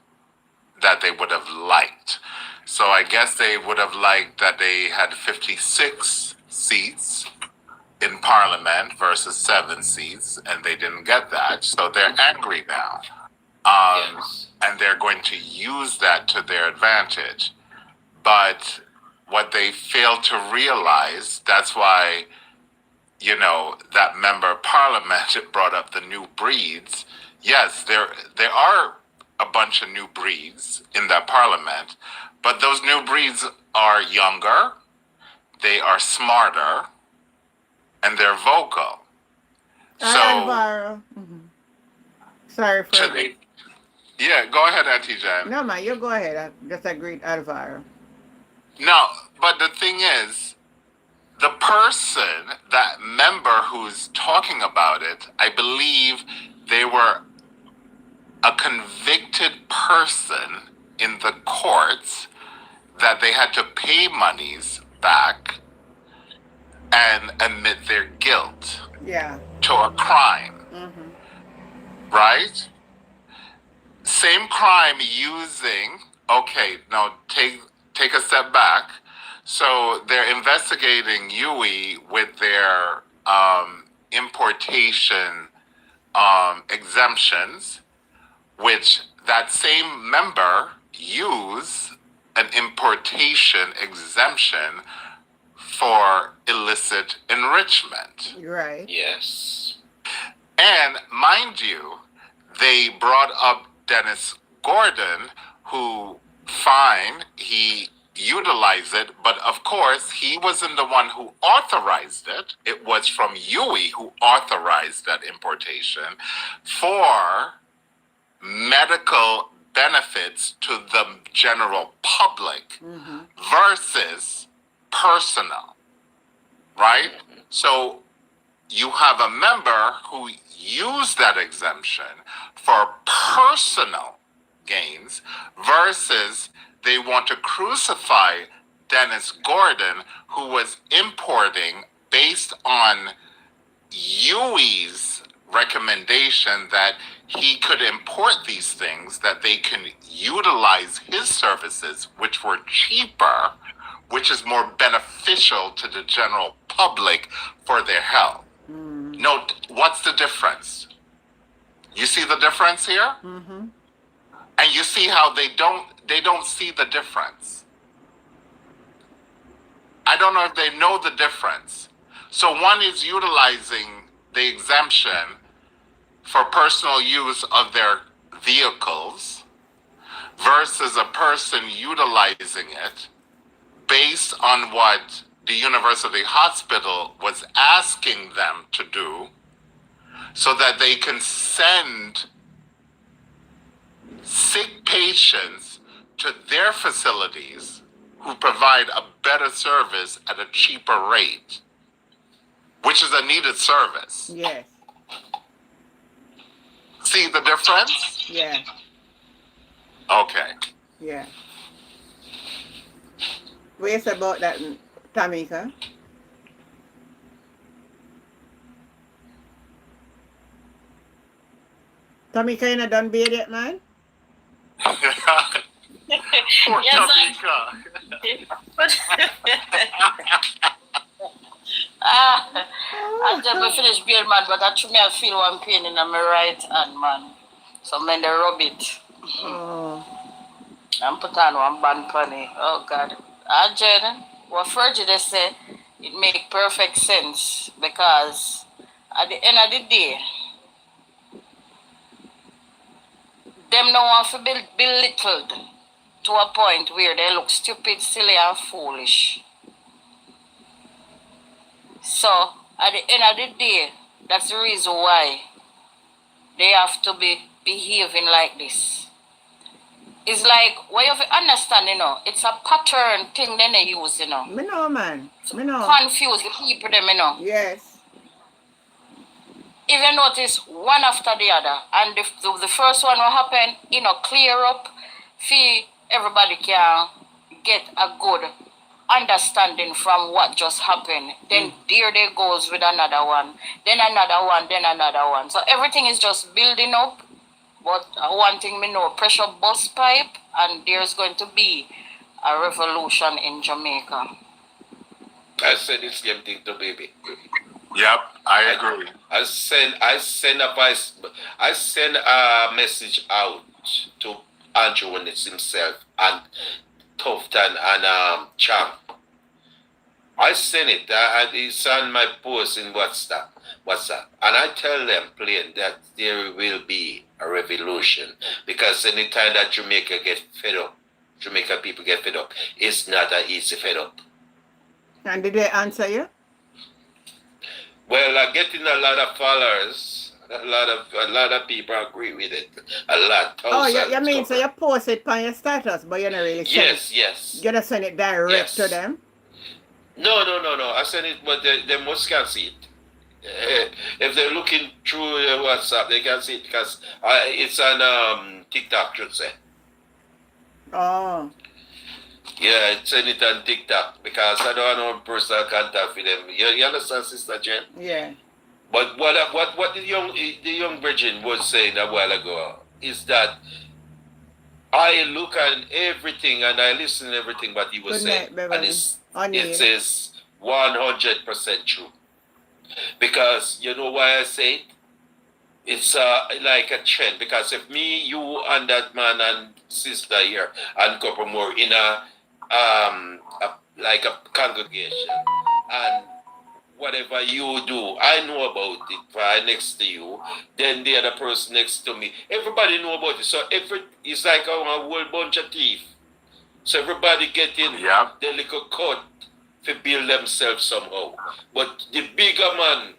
that they would have liked. So I guess they would have liked that they had 56 seats in Parliament versus 7 seats, and they didn't get that. So they're angry now. Yes. And they're going to use that to their advantage. But what they fail to realize, that's why, that member of Parliament brought up the new breeds. Yes, there are a bunch of new breeds in that Parliament, but those new breeds are younger, they are smarter, and they're vocal. Alvaro. Sorry, Fergie. Yeah, go ahead, Auntie Jen. No, man, you go ahead. I just agreed, Alvaro. No, but the thing is, the person, that member who's talking about it, I believe they were a convicted person in the courts that they had to pay monies back and admit their guilt Yeah. to a crime, right? Same crime using, okay, now take a step back. So they're investigating Yui with their importation exemptions, which that same member used an importation exemption for illicit enrichment. Right. Yes. And mind you, they brought up Dennis Gordon, who, fine, he utilized it, but of course, he wasn't the one who authorized it. It was from Yui who authorized that importation for medical benefits to the general public versus personal, right? So you have a member who used that exemption for personal gains versus they want to crucify Dennis Gordon, who was importing based on Yui's recommendation that he could import these things, that they can utilize his services, which were cheaper, which is more beneficial to the general public for their health. Note, what's the difference? You see the difference here? Mm-hmm. And you see how they don't see the difference. I don't know if they know the difference. So one is utilizing the exemption for personal use of their vehicles versus a person utilizing it based on what the university hospital was asking them to do so that they can send sick patients to their facilities who provide a better service at a cheaper rate, which is a needed service. Yes. See the difference? Yeah. Okay. Yeah. What you say about that, Tamika? Tamika, you not done beard yet, man? Poor Yes, Tamika. I just finished beard, man, but actually I feel one pain in my right hand, man. So I'm they rub it. Oh. And put on one band funny. Oh God. Jen, what Fergie they say, it make perfect sense because at the end of the day, them no want to be belittled to a point where they look stupid, silly, and foolish. So at the end of the day, that's the reason why they have to be behaving like this. It's like, what you have to understand, it's a pattern thing then they use, Me know, man. Me know. confuse the people, them, Yes. If you notice, one after the other, and the first one will happen, clear up, see everybody can get a good understanding from what just happened. Then there they goes with another one, then another one, then another one. So everything is just building up. But one thing we know, pressure bust pipe, and there's going to be a revolution in Jamaica. I said the same thing to baby. Yep, I agree. I send a message out to Andrew Willis himself and Tufton and Champ. I send it. It's on my post in WhatsApp. And I tell them plain that there will be a revolution. Because anytime that Jamaica people get fed up, it's not an easy fed up. And did they answer you? Well, I'm getting a lot of followers. A lot of people agree with it. A lot. Oh, you mean so you post it on your status, but you don't really send it? Yes. You just send it direct to them? No. I send it, but they must can see it. If they're looking through WhatsApp, they can see it because it's on TikTok, should say. Oh. Yeah, send it on TikTok because I don't have no personal contact with them. You understand, Sister Jen? Yeah. But what the young virgin was saying a while ago is that I look at everything and I listen to everything what he was saying, and it says 100% true. Because you know why I say it? It's like a trend. Because if me, you, and that man and sister here and couple more in like a congregation, and whatever you do, I know about it right next to you, then the other person next to me, everybody know about it. So it's like a whole bunch of thief. So everybody getting their little cut to build themselves somehow. But the bigger man,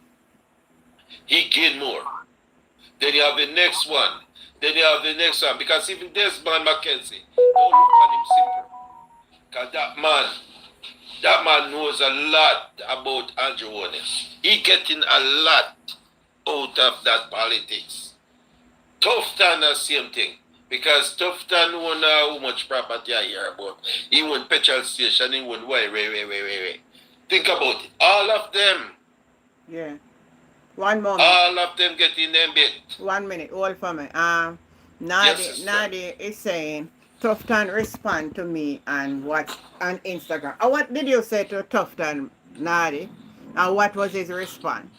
he gain more. Then you have the next one. Then you have the next one. Because even Desmond Mackenzie, don't look at him simple. Because that man knows a lot about Andrew Honest. He getting a lot out of that politics. Tufton the same thing. Because Tufton won how much property I hear about. He won petrol station, he won wait. Think about it. All of them. Yeah. One moment. All of them get in them bit. 1 minute. Hold for me. Yes, Nadi sister. Nadi is saying Tufton respond to me and what's on Instagram. What did you say to Tufton, Nadi? And what was his response?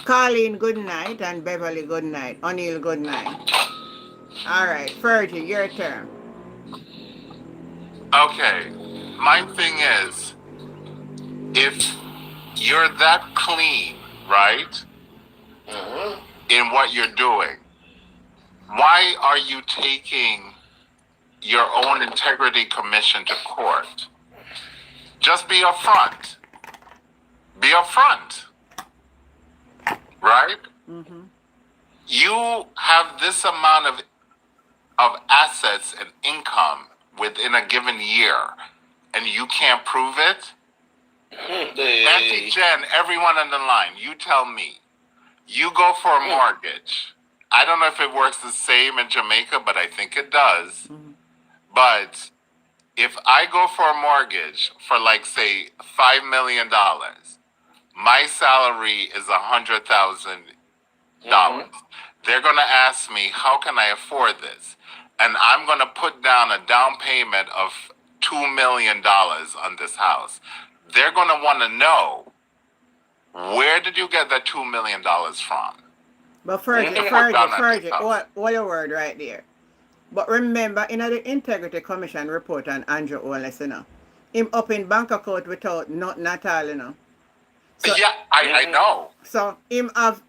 Colleen, good night, and Beverly, good night. O'Neill, good night. All right, Fergie, your turn. Okay. My thing is, if you're that clean, right, in what you're doing, why are you taking your own integrity commission to court? Just be upfront. Be upfront, right? Mm-hmm. You have this amount of assets and income within a given year, and you can't prove it. Auntie Jen, everyone on the line, you tell me. You go for a mortgage. I don't know if it works the same in Jamaica, but I think it does. Mm-hmm. But if I go for a mortgage for, like, say, $5 million, my salary is $100,000. They're going to ask me, how can I afford this? And I'm going to put down a down payment of $2 million on this house. They're going to want to know, where did you get that $2 million from? But Fergie, what a word right there. But remember, in the Integrity Commission report on Andrew Wallace, him up in bank account without nothing at all, So, Yeah, I know. So him have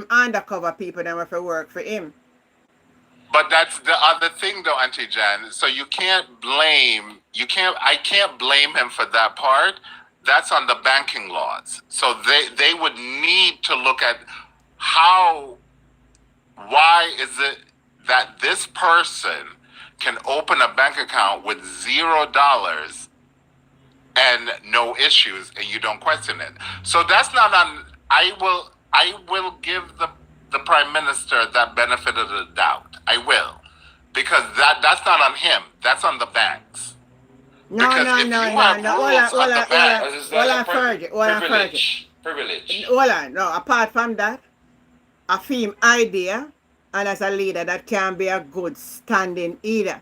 undercover people that have to work for him. But that's the other thing, though, Auntie Jan. So I can't blame him for that part. That's on the banking laws. So they would need to look at why is it that this person can open a bank account with $0 and no issues, and you don't question it. So that's not on. I will give the prime minister that benefit of the doubt. I will, because that's not on him. That's on the banks. No. Hold on, Privilege. Hold on. No, apart from that, a film idea, and as a leader, that can be a good standing either.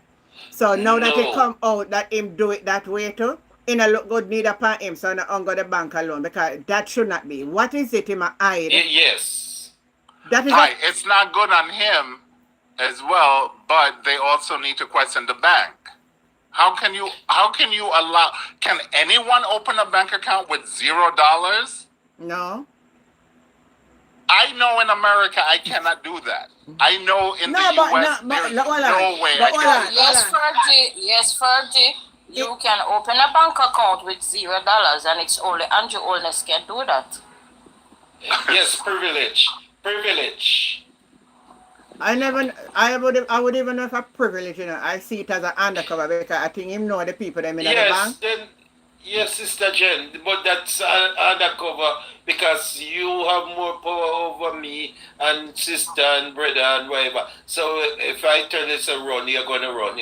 So now that it come out that him do it that way too, in a look good need upon him, so not go the bank alone, because that should not be. What is it him a hide? Yes. That is right. It's not good on him as well, but they also need to question the bank. How can you allow? Can anyone open a bank account with $0? No. I know in America I cannot do that. I know in the US there's no way I can. Yes, Fergie. You can open a bank account with $0, and it's only Andrew Holness can do that. Yes, privilege. I would even know if a privilege, I see it as an undercover, because I think him know the people that in the bank. Yes, Sister Jen, but that's undercover because you have more power over me and sister and brother and whatever. So if I turn this around, you're going to run,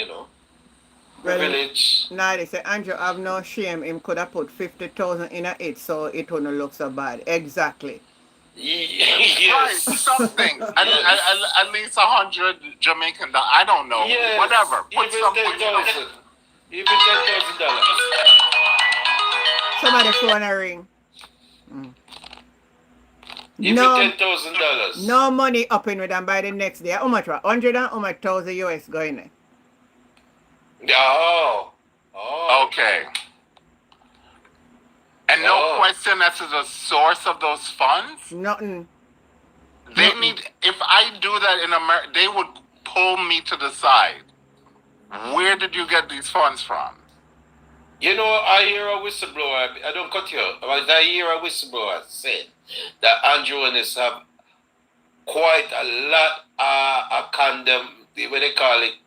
Privilege. Nah, they say Andrew have no shame. Him could have put 50,000 in it, so it wouldn't look so bad. Exactly. Yes. Right, something. At least 100 Jamaican dollars. I don't know. Yes. Whatever. Put Even something. $10,000. Even $10,000. Somebody phone a ring. Even $10,000. No money up in with them by the next day. How much? 100 and how much thousand US going there? Oh. Okay. And no question as to the source of those funds? Nothing. They need, if I do that in America, they would pull me to the side. Where did you get these funds from? I hear a whistleblower, I don't cut you, but I hear a whistleblower saying that Andrew Holness have quite a lot of condom, what they call it,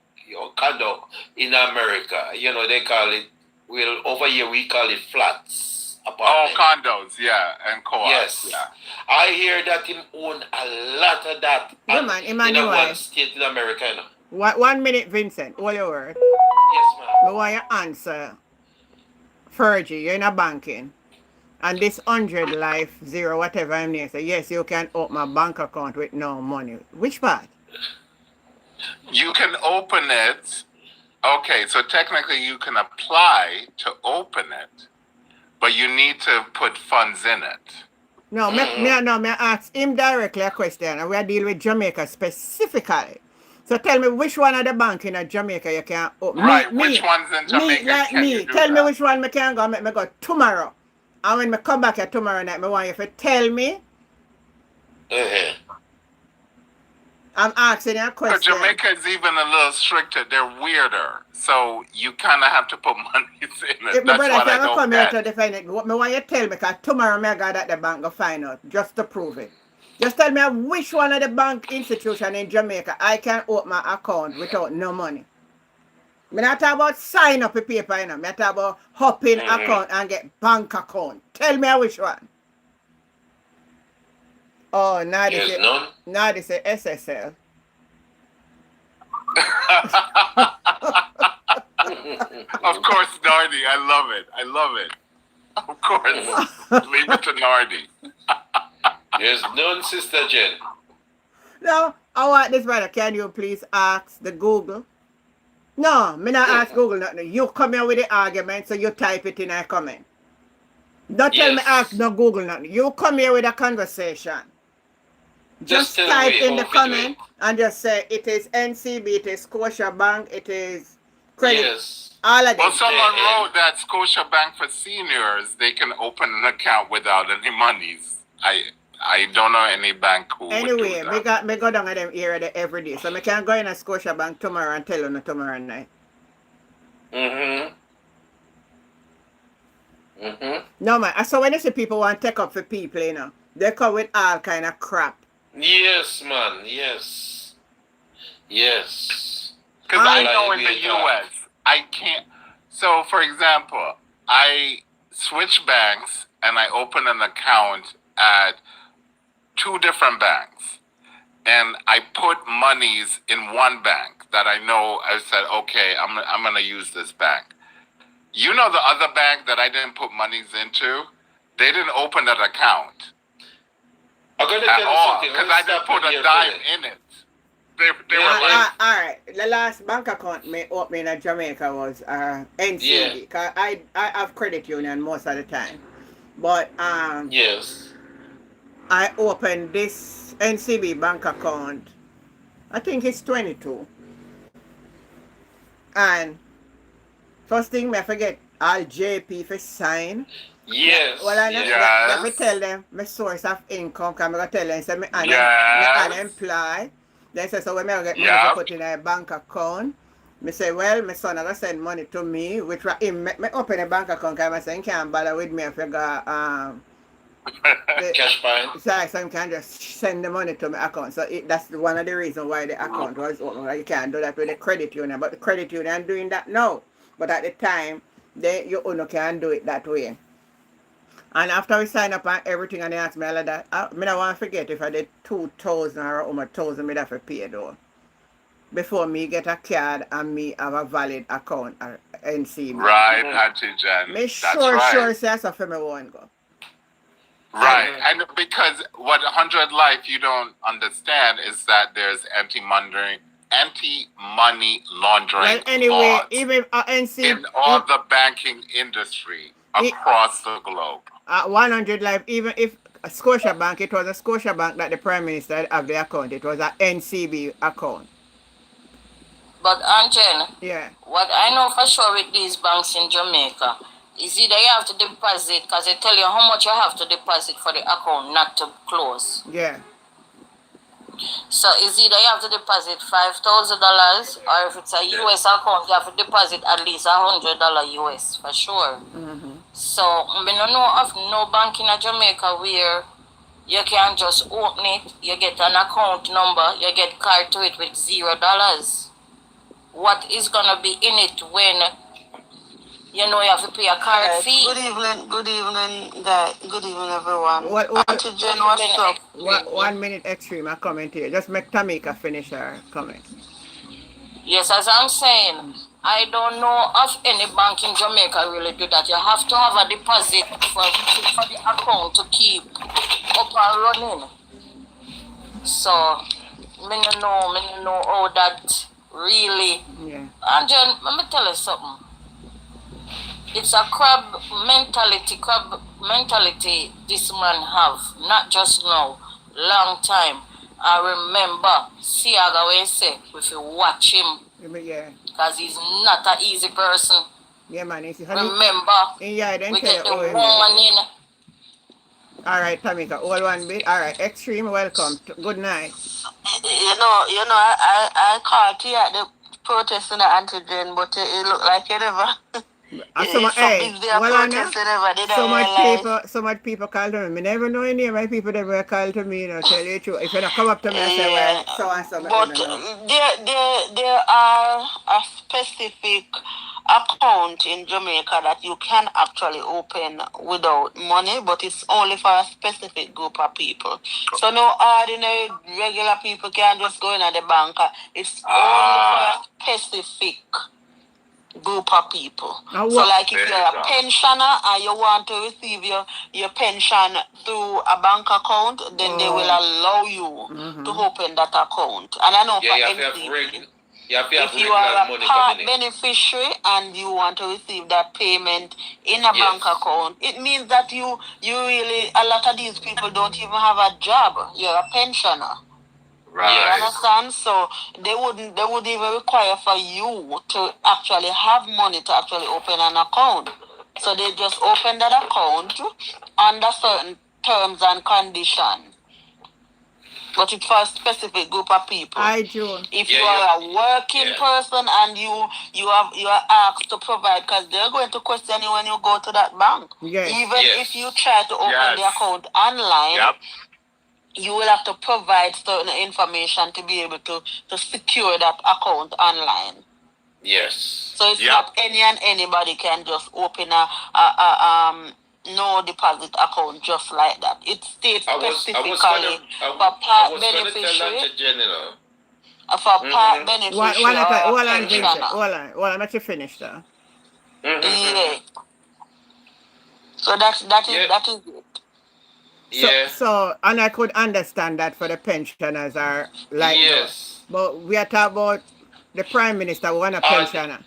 condo in America. They call it, over here we call it flats. Apartment. Condos, yeah, and co-ops. Yes. Yeah. I hear that him own a lot of that in one state in America. 1 minute, Vincent. All your word. Yes, ma'am. I want you answer. Fergie, you're in a banking. And this 100 life, zero, whatever I'm name, say, yes, you can open a bank account with no money. Which part? You can open it. Okay, so technically you can apply to open it, but you need to put funds in it. No, me ask him directly a question, and we are dealing with Jamaica specifically. So tell me which one of the bank in Jamaica you can open. Right, which ones in Jamaica can you do Tell me that? which one me can go, make me go tomorrow. And when me come back here tomorrow night, me want you to tell me. I'm asking you a But question. Jamaica is even a little stricter. They're weirder. So you kind of have to put money in it. If my That's brother what I can don't come here get. to defend it, what me want you to tell me, because tomorrow me go at the bank go find out, just to prove it. Just tell me which one of the bank institution in Jamaica I can open my account without no money. Me not talk about sign up a paper, you know. Me talk about hopping account and get bank account. Tell me which one. Oh, now this is none. now this is SSL. Of course, Nardi. I love it. I love it. Of course. Leave it to Nardi. There's none, Sister Jen. No, I want this brother. Can you please ask the Google? No, me not ask Google nothing. You come here with the argument, so you type it in a comment. Don't tell me ask no Google nothing. You come here with a conversation. Just tell type me in the how to do comment and just say it is NCB, it is Scotia Bank, it is credit. Yes. All of Well, them. someone wrote that Scotiabank for seniors, they can open an account without any monies. I don't know any bank who would Anyway, do that. me go down at them area there every day. So I can go in a Scotia Bank tomorrow and tell you tomorrow night. No man, so when you see people want to take up for people, you know, they come with all kind of crap. Yes, man. Yes. Yes. Because I Like know in we the thought. U.S., I can't. So, for example, I switch banks and I open an account at 2 different banks. And I put monies in one bank that I know I said, okay, I'm going to use this bank. You know the other bank that I didn't put monies into? They didn't open that account I'm gonna at tell you all something. because Let's I didn't stop put you a there dime for in it. They were like, All right, the last bank account me open in Jamaica was NCB. Because I have credit union most of the time. But Yes. I opened this NCB bank account, I think it's 22. And first thing me forget all JP for sign. Yes. Well, I Yes. never tell them my source of income. Cause I'm gonna tell them say me Yes. unemployed. They say so when I get money Yep. to put in a bank account. Me say, well, my son gonna send money to me, which him me open a bank account. Cause I say he can't bother with me if I got Cash fine. so you can just send the money to my account. So that's one of the reasons why the account was open. Like you can't do that with the credit union, but the credit union doing that now. But at the time, you only can do it that way. And after we sign up and everything, and they ask me all of that, I don't want to forget if I did 2,000 or 1,000, me have to pay though. Before me get a card and me have a valid account at NCB. right, Auntie Jen. Me That's sure right. say that's for me won't go. Right, and because what 100 Life you don't understand is that there's anti-money laundering Well, anyway, laws even NCB, in all the banking industry across the globe. 100 Life, even if Scotia Bank, it was a Scotia Bank that the Prime Minister have the account. It was a NCB account. But Angel, Yeah. what I know for sure with these banks in Jamaica is either you have to deposit because they tell you how much you have to deposit for the account not to close. Yeah. So it's either you have to deposit $5,000 or if it's a US account, you have to deposit at least $100 US for sure. So I don't know of no bank in Jamaica where you can just open it, you get an account number, you get card to it with $0. What is gonna be in it when you know you have to pay a card fee? Good evening, guys. Good evening, everyone. What- Auntie Jen, what's up? 1 minute extreme, I comment here. Just make Tamika finish her comment. Yes, as I'm saying, I don't know of any bank in Jamaica really do that. You have to have a deposit for the account to keep up and running. So, me no know how that really. Yeah. And John, let me tell you something. It's a crab mentality this man have. Not just now, long time. I remember Siaga when he say, if you watch him, Yeah. because he's not an easy person. Yeah, man. It's Remember, yeah, then we tell get the you. warning. All right, Tamika, all one bit. All right, Extreme, welcome. Good night. I called you at the protest in the antigen, but it looked like you never. So much, So hey, busy well, Anna, protesting ever did so much realize. people, so much people call to me. Me never know any of my people that were called to me. You know, tell you the truth. If you don't come up to me and say, Yeah, well, so and so, I but don't know. there are a specific account in Jamaica that you can actually open without money, but it's only for a specific group of people. So no ordinary regular people can just go in at the bank. It's only for a specific group of people. So like if you're a pensioner and you want to receive your pension through a bank account, then they will allow you to open that account. And I know for NCB, if you are a part beneficiary and you want to receive that payment in a bank account, it means that you really, a lot of these people don't even have a job. You're a pensioner. Right. You understand? So they would even require for you to actually have money to actually open an account. So they just open that account under certain terms and conditions. But it's for a specific group of people. If you are a working person and you are asked to provide, because they're going to question you when you go to that bank. Even if you try to open the account online, you will have to provide certain information to be able to secure that account online. Yes. So it's not any and anybody can just open a no deposit account just like that. It states specifically for part beneficiary. For part beneficiary or pensioner. Hold on, let you finish though. Yeah. So that is it. So, and I could understand that for the pensioners are like those. But we are talking about the Prime Minister, one a pensioner.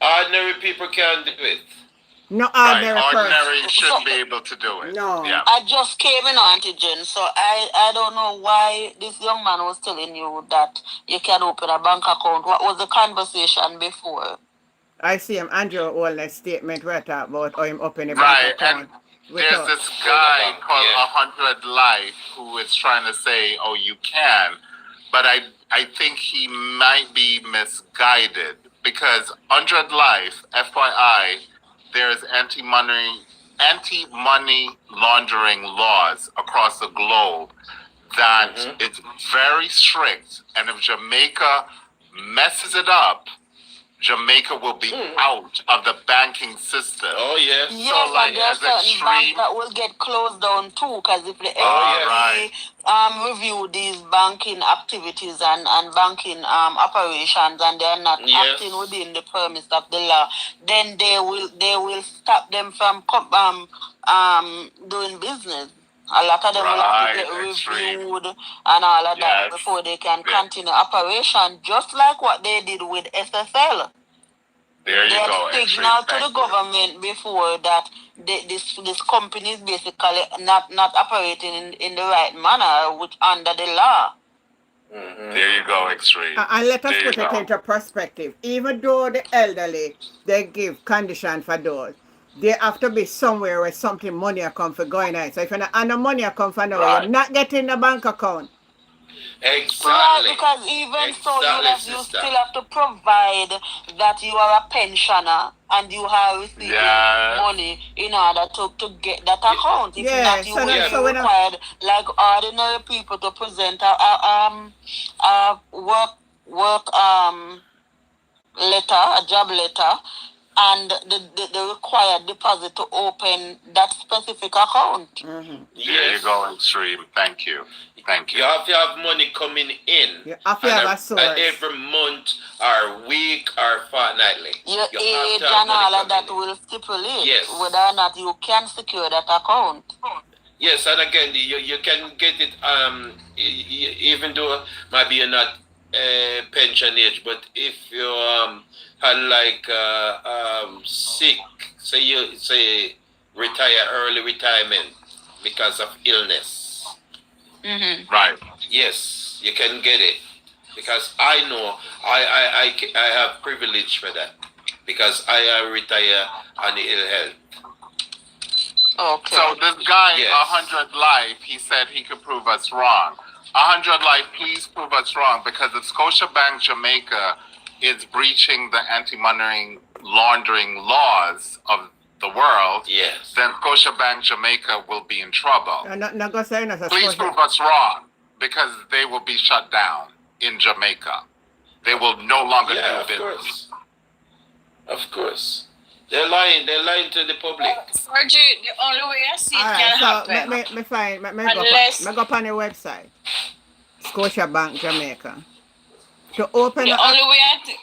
Ordinary people can't do it. No ordinary Ordinary should be able to do it. No. Yeah. I just came in antigen, so I don't know why this young man was telling you that you can open a bank account. What was the conversation before? I see him, Andrew Walner's statement right about how him open a bank account. And there's this guy called 100 Life who is trying to say, oh, you can. But I think he might be misguided because 100 Life, FYI, there's anti-money laundering laws across the globe that it's very strict. And if Jamaica messes it up, Jamaica will be out of the banking system. Oh, yes. Yes, so, like, and there are certain banks that will get closed down too, because if the FCA review these banking activities and banking operations and they are not acting within the premise of the law, then they will stop them from doing business. A lot of them will have to get reviewed and all of that before they can continue operation, just like what they did with SSL. There you go. They signaled to the government before that this company is basically not operating in the right manner, which under the law. There you go, Extreme. And let us put it into perspective. Even though the elderly, they give condition for those, they have to be somewhere where something money come for going on. So if you're not and the money come for now, you're not getting the bank account. Exactly. Right, because even so, you still have to provide that you are a pensioner and you have received money in order to get that account. If not, you will be required, like ordinary people, to present a work letter, a job letter, and the required deposit to open that specific account. Mm-hmm. There you go, Extreme. Thank you. Thank You you. have to have money coming in. You have to have a source. Every month or week or fortnightly. Your You age have to have and money all of coming that in. will stipulate Yes. whether or not you can secure that account. Yes, and again, you can get it even though maybe you're not pension age, but if you had like sick, say retire early retirement because of illness. Mm-hmm. Right. Yes, you can get it because I know I have privilege for that because I retire on the ill health. Okay. So this guy, Yes. 100 Life, he said he could prove us wrong. 100 Life, please prove us wrong, because if Scotiabank Jamaica is breaching the anti-money laundering laws of the world, Yes. then Scotiabank Jamaica will be in trouble. Not gonna say nothing. Please prove us wrong, because they will be shut down in Jamaica. They will no longer Yeah, do of business. course. Of course. They're lying to the public. Fergie, the only way I see it Alright, can so happen. Unless- me go up on the website. Scotiabank Jamaica. To open The a- only way I think.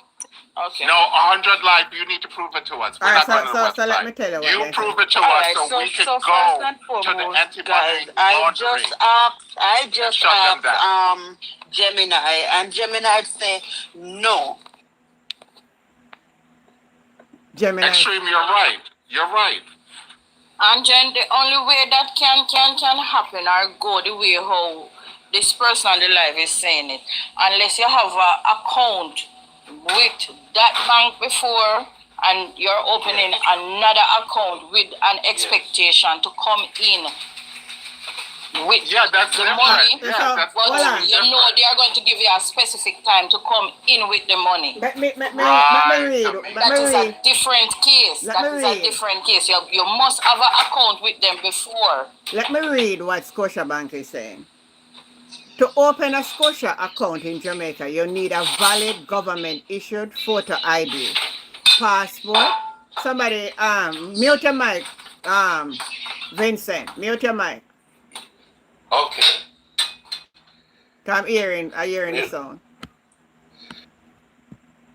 Okay. No, 100 Life, you need to prove it to us. We're Alright, not going to the so website. let me tell you what You they prove say. it to us Alright, so we can first go and to the foremost, anti-money guys, I laundering. just Shut them asked Gemini, and Gemini say no. Gemini. Extreme, you're right. You're right. And then the only way that can happen or go the way how this person on the live is saying it, unless you have an account with that bank before and you're opening another account with an expectation to come in with Yeah, that's the different. money. Yeah, So, that's But hold on. you know they are going to give you a specific time to come in with the money. Let me Right. read. That is a read. different case. Let That me is a read. different case. You must have an account with them before. Let me read what Scotiabank is saying. To open a Scotia account in Jamaica, you need a valid government-issued photo ID, passport. Somebody, mute your mic, Vincent, mute your mic. Okay. I'm hearing the sound.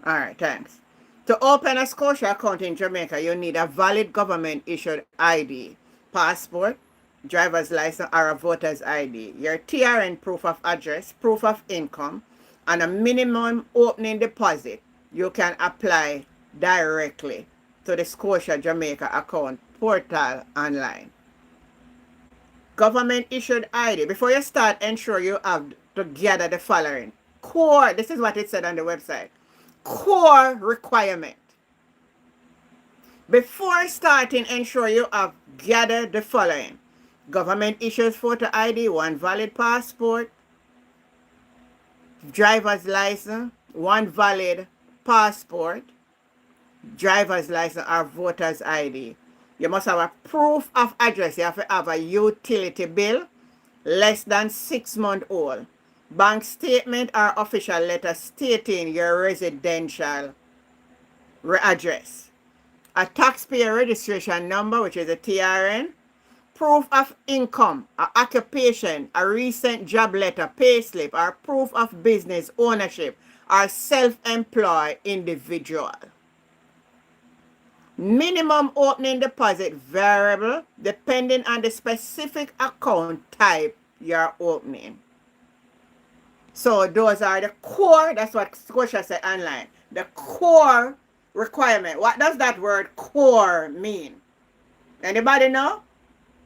All right, thanks. To open a Scotia account in Jamaica, you need a valid government-issued ID, passport, driver's license, or a voter's ID, your TRN proof of address, proof of income, and a minimum opening deposit. You can apply directly to the Scotia Jamaica account portal online. Government-issued ID. Before you start, ensure you have to gather the following. Core, this is what it said on the website. Core requirement. Before starting, ensure you have gathered the following. Government issues photo ID, one valid passport, driver's license, one valid passport, driver's license or voter's ID. You must have a proof of address. You have to have a utility bill less than 6 months old. Bank statement or official letter stating your residential address. A taxpayer registration number, which is a TRN. Proof of income, a occupation, a recent job letter, payslip, or proof of business ownership, or self-employed individual. Minimum opening deposit variable depending on the specific account type you're opening. So those are the core, that's what Scotia said online, the core requirement. What does that word core mean? Anybody know?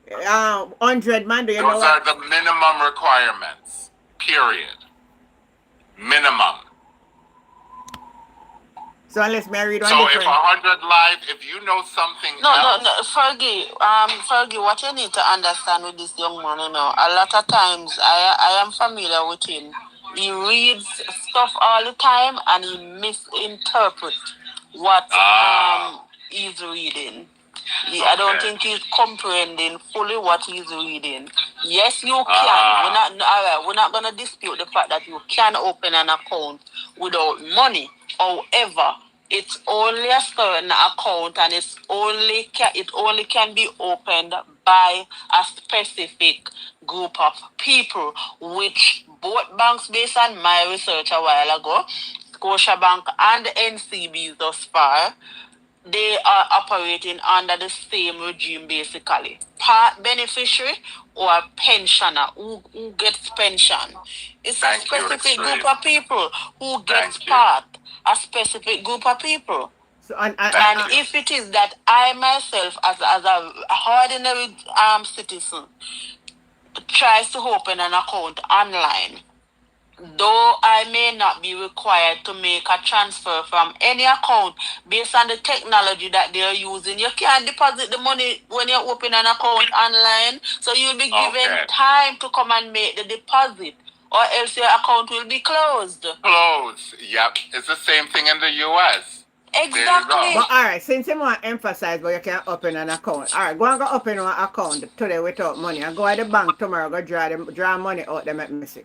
100 man, do you know Those what? are the minimum requirements. Period. Minimum. So unless me read one So if different. 100 Live, if you know something No, else, Fergie, what you need to understand with this young man, you know, a lot of times I am familiar with him. He reads stuff all the time and he misinterprets what he's reading. I don't think he's comprehending fully what he's reading. Yes, you can. We're not gonna dispute the fact that you can open an account without money. However, It's only a certain account, and it only can be opened by a specific group of people, which both banks, based on my research a while ago, Scotiabank and NCB thus far, they are operating under the same regime basically. Part beneficiary or pensioner who gets pension. It's a Thank you, specific group Extreme. of people who gets Thank you. part. A specific group of people. So And if it is that I myself, as a ordinary citizen, tries to open an account online, though I may not be required to make a transfer from any account based on the technology that they're using, you can't deposit the money when you open an account online. So you'll be given Okay. time to come and make the deposit, or else your account will be closed. Close. Yep. It's the same thing in the US. Exactly. But all right, since you want to emphasize, but you can open an account. All right, go and go open one account today without money, and go to the bank tomorrow. Go draw money out. Them make me see.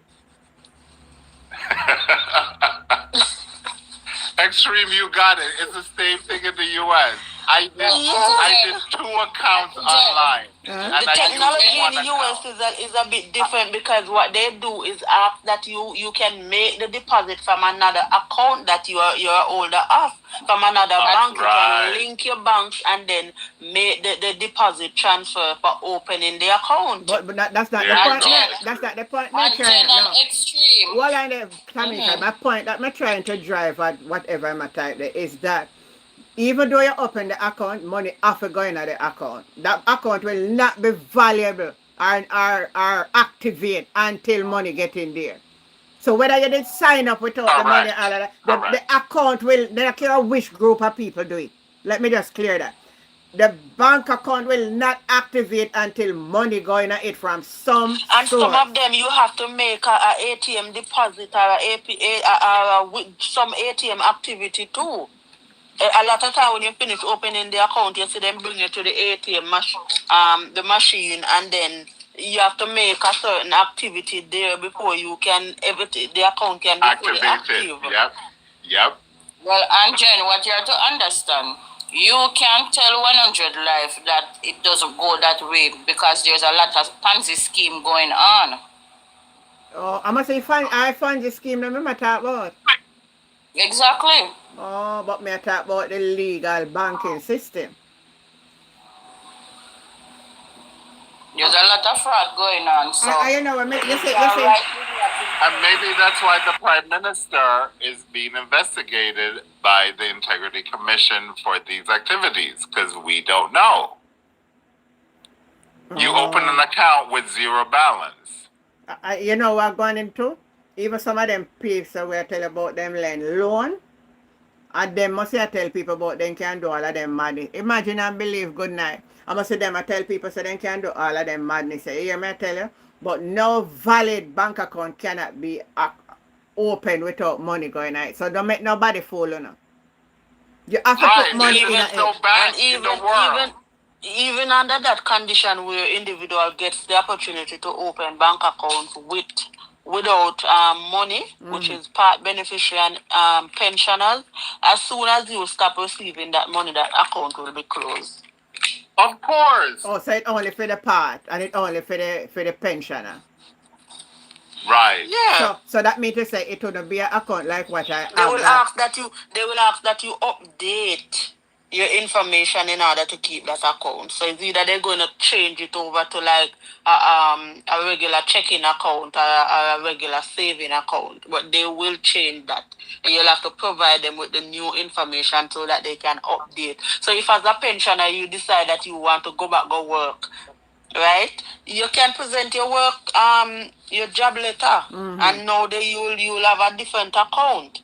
Extreme, you got it. It's the same thing in the US. I did 2 accounts online. And The I technology used in one the US account. is a bit different, because what they do is ask that you can make the deposit from another account that you're older of, from another bank. You can link your banks and then make the deposit transfer for opening the account. But that's not There the you point. go. That's not the point. And Trying Jen now. and Extreme. What I know, Tamika, my point that I'm trying to drive at whatever I'm type there is that even though you open the account, money have to go into the account. That account will not be valuable or activate until money get in there. So whether you did sign up without the money, all of that, the account will, they don't care which group of people do it. Let me just clear that. The bank account will not activate until money going at it from some And source. some of them you have to make a ATM deposit or some ATM activity too. A lot of time when you finish opening the account, you see them bring it to the ATM the machine, and then you have to make a certain activity there before you can the account can be fully active. Yep. Well, and Jen, what you have to understand, you can't tell 100 Life that it doesn't go that way, because there's a lot of Ponzi scheme going on. Oh, I must say, I find the scheme that I talk about. Exactly. Oh, but me talk about the legal banking system. There's a lot of fraud going on. So you know, you say, And maybe that's why the Prime Minister is being investigated by the Integrity Commission for these activities, because we don't know. You open an account with zero balance. You know what I'm going into? Even some of them people we tell about them loan. And them must I tell people about them can do all of them madness. Imagine and believe, good night. I must say them I tell people so they can do all of them madness. You hear me I tell you? But no valid bank account cannot be open without money going out. So don't make nobody fool you know. You have to put money in it. Even under that condition where individual gets the opportunity to open bank accounts without money, which is part beneficiary and pensioners, as soon as you stop receiving that money, that account will be closed. Of course. Oh, so it's only for the part and it's only for the pensioner. Right. Yeah. So that means to say it wouldn't be an account like what I They will ask that you update your information in order to keep that account. So it's either they're going to change it over to like a regular checking account or a regular saving account, but they will change that. And you'll have to provide them with the new information so that they can update. So if as a pensioner you decide that you want to go work, right? You can present your work your job letter, and now you'll have a different account.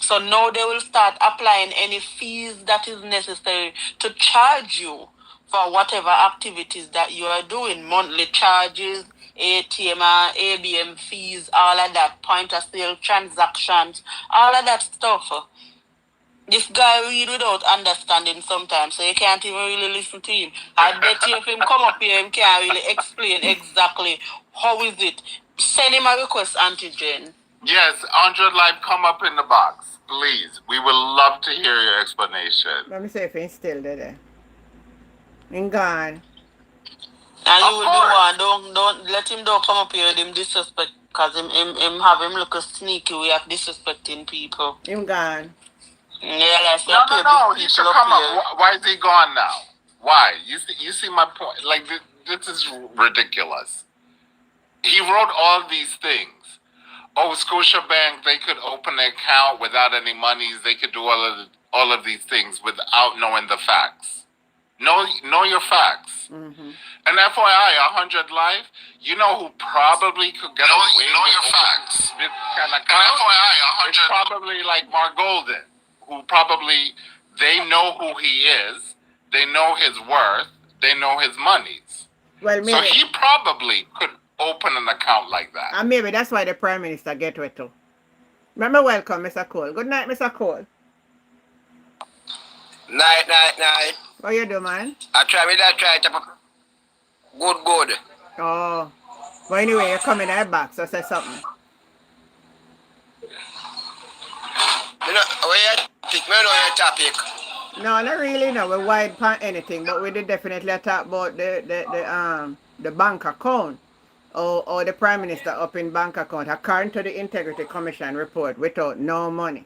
So now they will start applying any fees that is necessary to charge you for whatever activities that you are doing. Monthly charges, ATM, ABM fees, all of that, point of sale transactions, all of that stuff. This guy read without understanding sometimes, so you can't even really listen to him. I bet you if him come up here, him can't really explain exactly how is it. Send him a request, Auntie Jen. Yes, 100 Live, come up in the box, please. We would love to hear your explanation. Let me see if he's still there. He's gone. And you Of will be course. one. Don't let him don't come up here with him disrespect, cause him have him look a sneaky way of disrespecting people. He's gone. Yeah, let's No, appear no, big he should people up come here. up. Why is he gone now? Why? You see my point? Like, this is ridiculous. He wrote all these things. Oh, Scotiabank, they could open an account without any monies. They could do all of these things without knowing the facts. Know your facts. Mm-hmm. And FYI, 100 Life, you know who probably could get away with your opening facts. this kind of And account? FYI, It's probably like Mark Golden, who probably, they know who he is, they know his worth, they know his monies. Well, So maybe. he probably could open an account like that. And maybe that's why the Prime Minister get with too. Remember, welcome, Mr. Cole. Good night, Mr. Cole. Night. How you do, man? I try to good. Oh. But anyway, you're coming right back, so say something. You know, where you pick me on your topic. No, not really. No, we're wide on anything, but we did definitely talk about the bank account or the Prime Minister up in bank account according to the Integrity Commission report without no money.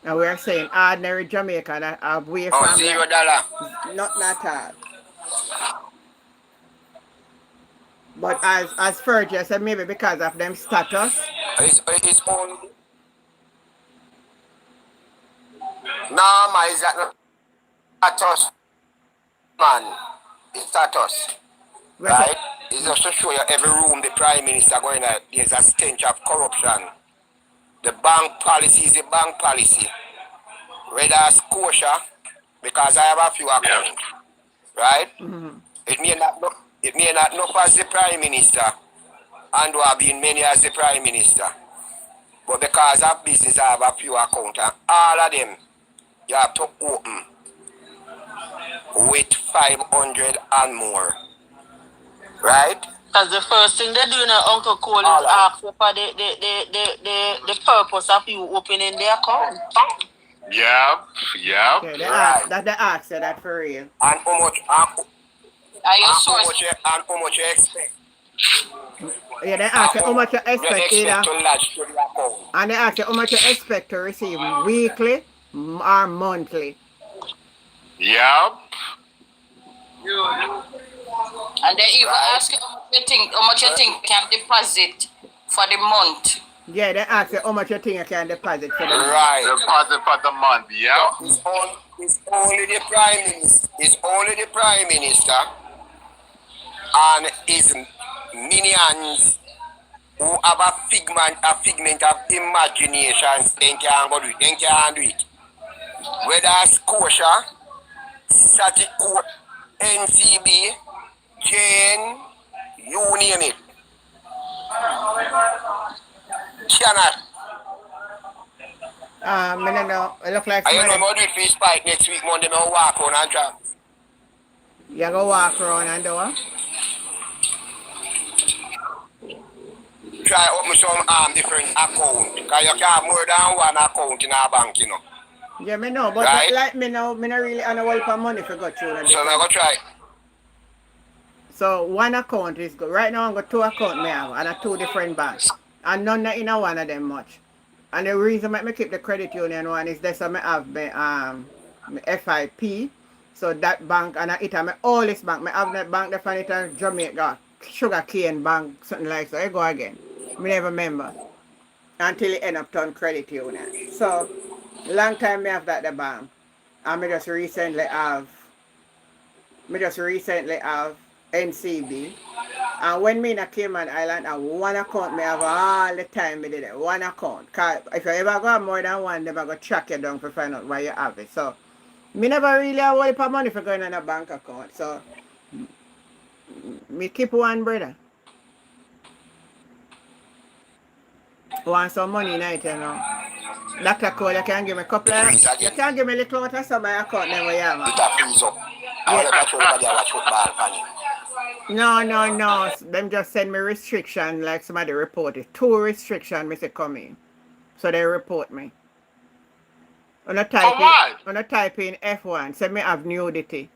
And we are saying ordinary Jamaican that are away from $0. not at all. But as Fergie said, maybe because of them status. It's only. No, man, it's not status, man. It's status, right? It's just to show you every room the Prime Minister going at. There's a stench of corruption. The bank policy is the bank policy. Whether Scotia, because I have a few accounts, right? Mm-hmm. It may not know as the Prime Minister, and there have been many as the Prime Minister. But because of business, I have a few accounts, and all of them you have to open with 500 and more, right? Because the first thing they do now, Uncle Cole, is ask you for the purpose of you opening the account. Yep. Yeah, they ask you that for real. And how much? And how much you expect? Yeah, they ask you how much you expect either. To lodge to the account. And they ask you how much you expect to receive weekly or monthly. Yep. And they even ask you how much you think you can deposit for the month. Yeah, they ask you how much you think you can deposit for the month. Right. Deposit for the month. Yep. It's only the Prime Minister. It's only the Prime Minister and his minions who have a figment of imagination. They can't go do it. They can't do it. Whether Scotia, Saticourt, NCB, Jane, you name it. Cannot. I don't know. It look like I know somebody. I'm going to do it for Spike next week, Monday. I'll walk on and try. You go walk around and do what? Try open some different account. Because you can't have more than one account in a bank, you know. Yeah, me know, but Right. like me now, me not really on a well for money for go through. So I'm going to try. So one account is good. Right now, I've got two accounts me have, and two different banks, and none in a one of them much. And the reason I keep the credit union one is that I have my FIP, so that bank and it is my oldest bank. I have that bank that in Jamaica, Sugar Cane Bank, something like that. So I go again. I never remember until it end up turn credit union. So long time I have that the bank, and I just recently have NCB. And when me in a Cayman Island, I have one account, me have all the time me did it. One account. Cause if you ever go more than one, they go track you down to find out where you have it. So me never really have a lot of money for going on a bank account. So me keep one, brother. Want some money night, you know. Dr. Cole, you can give me a couple of, you can give me a little out of some of my account then we have. It a freeze up. I want to show everybody how to watch football, funny. No. Them just send me restriction like somebody reported. 2 restriction me say come in. So they report me. For what? When I type in F1, say me have nudity.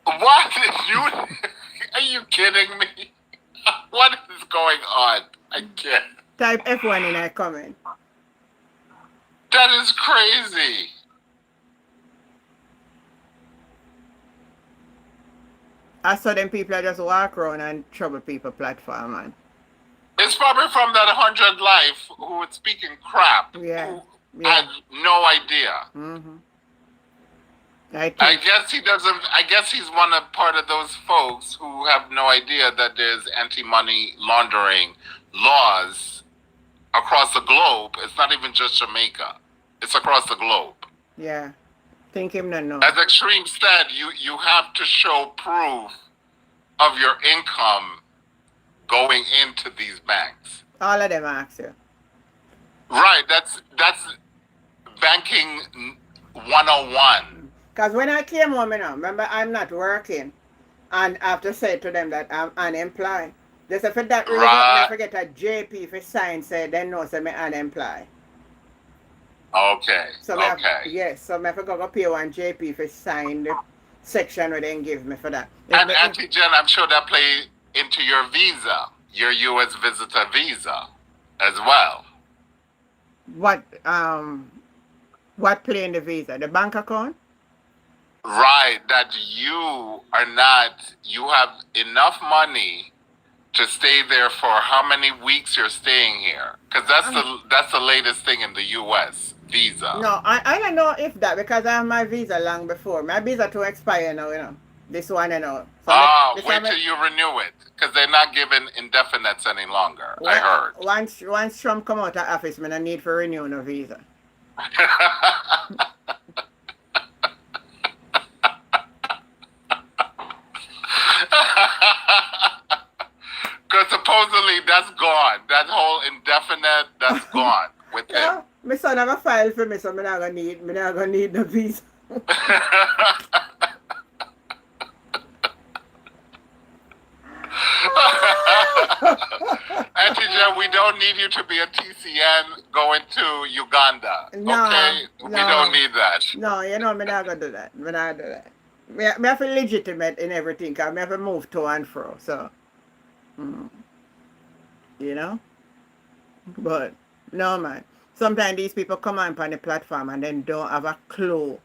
What is you? Are you kidding me? What is going on? I can't. Type F1 in a comment. That is crazy. I saw them people just walk around and trouble people platform, man. It's probably from that 100 Life who was speaking crap. Yeah. Who had no idea. Mm-hmm. I guess he doesn't. I guess he's part of those folks who have no idea that there's anti-money laundering laws across the globe. It's not even just Jamaica. It's across the globe. Yeah. Think him not know. As Extreme said, you have to show proof of your income going into these banks. All of them ask you. Right. That's banking 101. Because when I came home, remember I'm not working. And I have to say to them that I'm unemployed. They say for that reason, I forget a JP for sign say they know say me unemployed. Okay. So I have to go pay one JP for sign the section where they give me for that. And Auntie Jen, I'm sure that play into your visa, your U.S. visitor visa, as well. What play in the visa? The bank account? Right, that you have enough money to stay there for how many weeks you're staying here? Because that's the latest thing in the U.S. visa. No, I don't know if that, because I have my visa long before. My visa to expire now, This one, So wait till you renew it, because they're not giving indefinites any longer, I heard. Once Trump come out of office, I need for renew no visa. Because supposedly that's gone. That whole indefinite, that's gone with him. My son have a file for me, so I'm not gonna need no visa. Auntie Jen, we don't need you to be a TCN going to Uganda. No, okay? We don't need that. No, I'm not gonna do that. I have to legitimate in everything, because I have to move to and fro, so. But, no, man. Sometimes these people come on the platform and then don't have a clue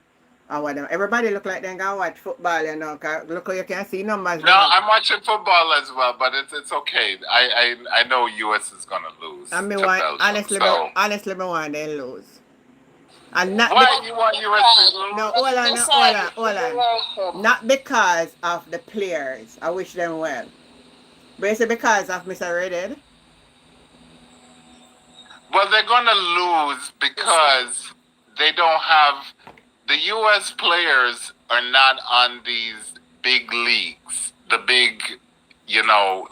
or whatever. Everybody look like they can watch football, cause look how you can see numbers. No, I'm watching football as well, but it's okay. I know US is gonna lose. Honestly, I want them lose. And not why you want US to lose? No, hold on. Not because of the players. I wish them well. But it's because of Mr. Redhead. Well, they're gonna lose because they don't have the US players are not on these big leagues. The big,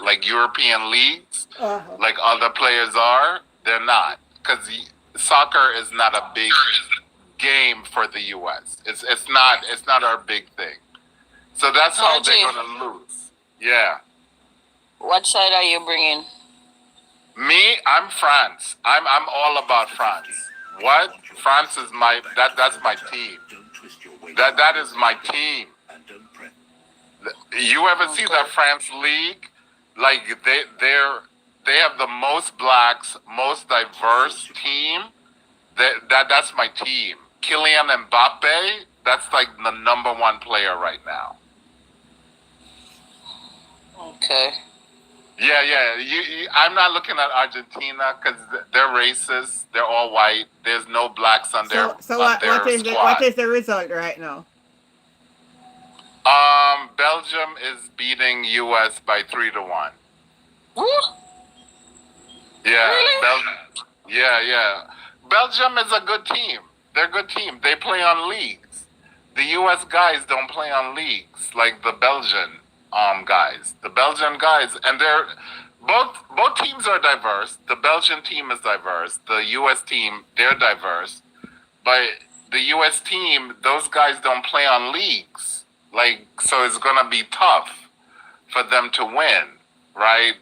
like European leagues, like other players are. They're not, because soccer is not a big game for the US. It's not our big thing. So that's how they're gonna lose. Yeah. What side are you bringing? Me, I'm France. I'm all about France. What? France is that's my team. That is my team. You ever see the France league? Like they have the most blacks, most diverse team. That's my team. Kylian Mbappe, that's like the #1 player right now. Okay. Yeah. I'm not looking at Argentina because they're racist. They're all white. There's no blacks on their what is squad. the result right now? Belgium is beating US by 3-1. Yeah, Really? Yeah. Belgium is a good team. They're a good team. They play on leagues. The US guys don't play on leagues like the Belgian guys. The Belgian guys, and they're both teams are diverse. The Belgian team is diverse. The US team, they're diverse. But the US team, those guys don't play on leagues. Like, so it's going to be tough for them to win, right?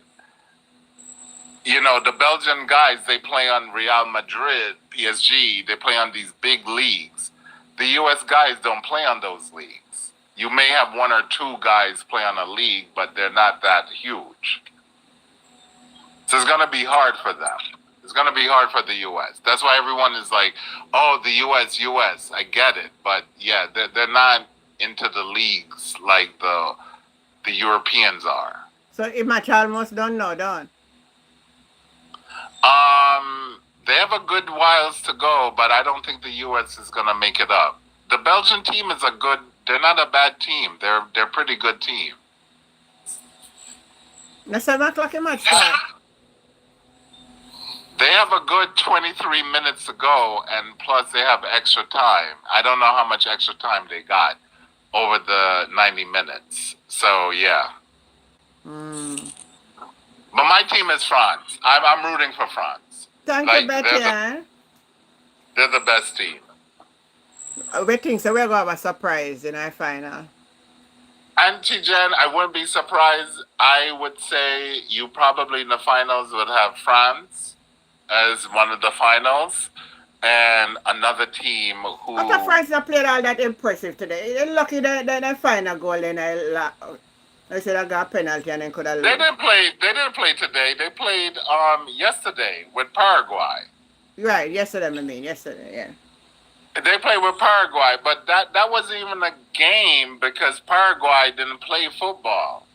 You know, the Belgian guys, they play on Real Madrid, PSG, they play on these big leagues. The U.S. guys don't play on those leagues. You may have one or two guys play on a league, but they're not that huge. So it's going to be hard for them. It's going to be hard for the U.S. That's why everyone is like, oh, the U.S. I get it. But yeah, they're not into the leagues like the Europeans are. So it match almost done now, done. They have a good whiles to go, but I don't think the U.S. is going to make it up. The Belgian team is they're not a bad team. They're a pretty good team. Now 7 o'clock a match start. They have a good 23 minutes to go, and plus they have extra time. I don't know how much extra time they got over the 90 minutes. So, yeah. But my team is France. I'm rooting for France. Thank you, Betty. They're the best team. We think so. We're going to have a surprise in our final. Auntie Jen, I wouldn't be surprised. I would say you probably in the finals would have France as one of the finals, and another team who... I thought France not played all that impressive today. They're lucky that final goal in I said I got a penalty and then could have... They didn't play today. They played yesterday with Paraguay. Right, yesterday, yeah. They played with Paraguay, but that wasn't even a game because Paraguay didn't play football.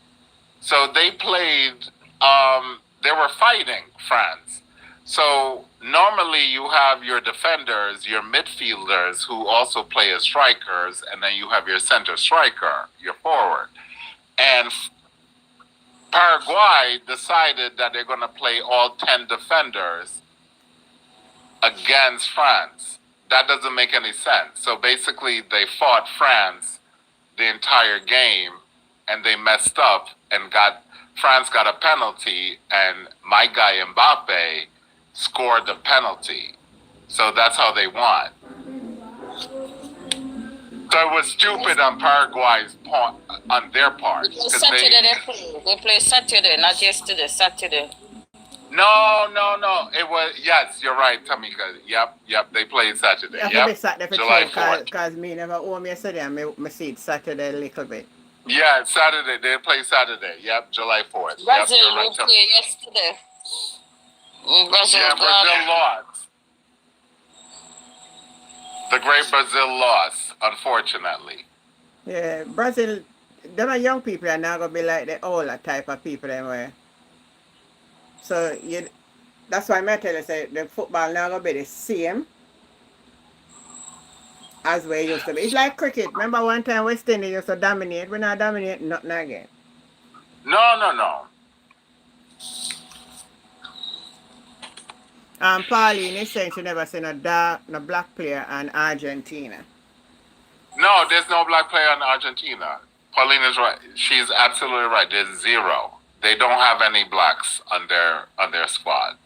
So they played, they were fighting France. So normally you have your defenders, your midfielders who also play as strikers, and then you have your center striker, your forward. And Paraguay decided that they're going to play all 10 defenders against France. That doesn't make any sense. So basically they fought France the entire game and they messed up and France got a penalty and my guy Mbappe scored the penalty. So that's how they won. So it was stupid on Paraguay's part, on their part. Saturday they play Saturday, not yesterday, Saturday. No. It was, yes, you're right, Tamika. Yep. They played Saturday. Yeah, yep. Saturday for July 4th. Because me never home yesterday and me see it Saturday a little bit. Yeah, Saturday. They play Saturday. Yep, July 4th. Brazil yep, right, will play yesterday. Brazil lost. The great Brazil lost, unfortunately. Yeah, Brazil, them are young people are not going to be like the older type of people anyway. So that's why I tell you, say, the football now going to be the same as we used to be. It's like cricket. Remember one time West Indies used to dominate? We're not dominating nothing again. No. Pauline is saying she never seen a black player in Argentina. No, there's no black player in Argentina. Pauline is right. She's absolutely right. There's zero. They don't have any blacks on their squad.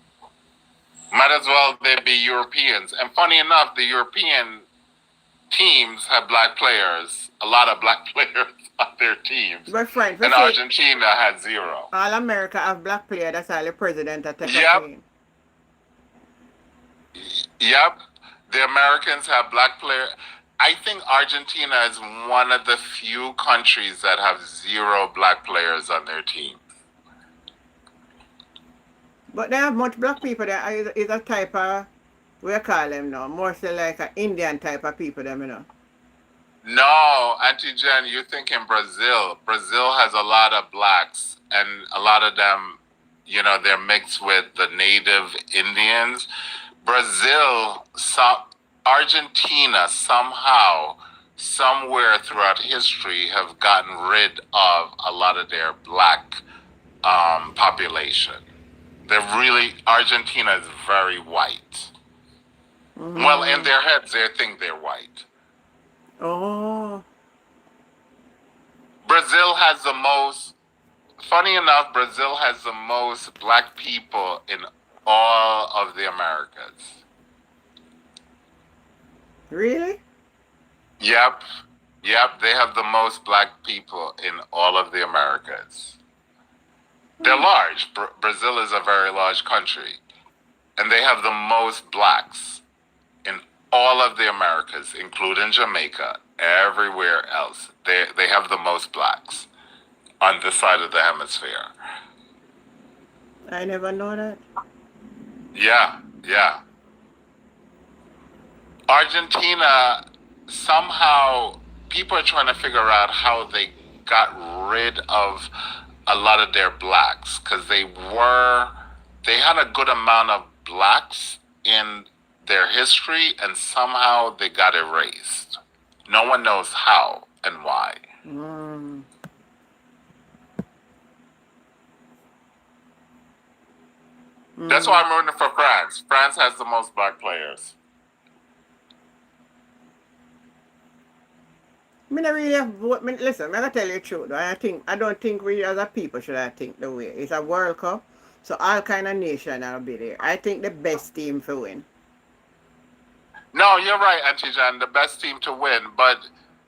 Might as well they be Europeans. And funny enough, the European teams have black players, a lot of black players on their teams. But friend, and Argentina has zero. All America have black players. That's all the president that take Yep. The Americans have black players. I think Argentina is one of the few countries that have zero black players on their team. But they have much black people there. Is a type of, we call them now, mostly like an Indian type of people, them, you know. No, Auntie Jen, you're thinking Brazil. Brazil has a lot of blacks, and a lot of them, you know, they're mixed with the native Indians. Brazil, Argentina somehow, somewhere throughout history, have gotten rid of a lot of their black population. Argentina is very white. Mm-hmm. Well, in their heads, they think they're white. Oh. Brazil has the most, funny enough, Brazil has the most black people in all of the Americas. Really? Yep. Yep, they have the most black people in all of the Americas. They're large. Brazil is a very large country. And they have the most blacks in all of the Americas, including Jamaica, everywhere else. They have the most blacks on this side of the hemisphere. I never know that. Yeah, yeah. Argentina, somehow, people are trying to figure out how they got rid of a lot of their blacks because they had a good amount of blacks in their history and somehow they got erased. No one knows how and why. Mm. That's why I'm rooting for France. France has the most black players. Me not really have vote. Listen, I'm gonna tell you the truth. I don't think we as a people should have think the way. It's a World Cup, so all kind of nation will be there. I think the best team for win. No, you're right, Auntie Jan, the best team to win. But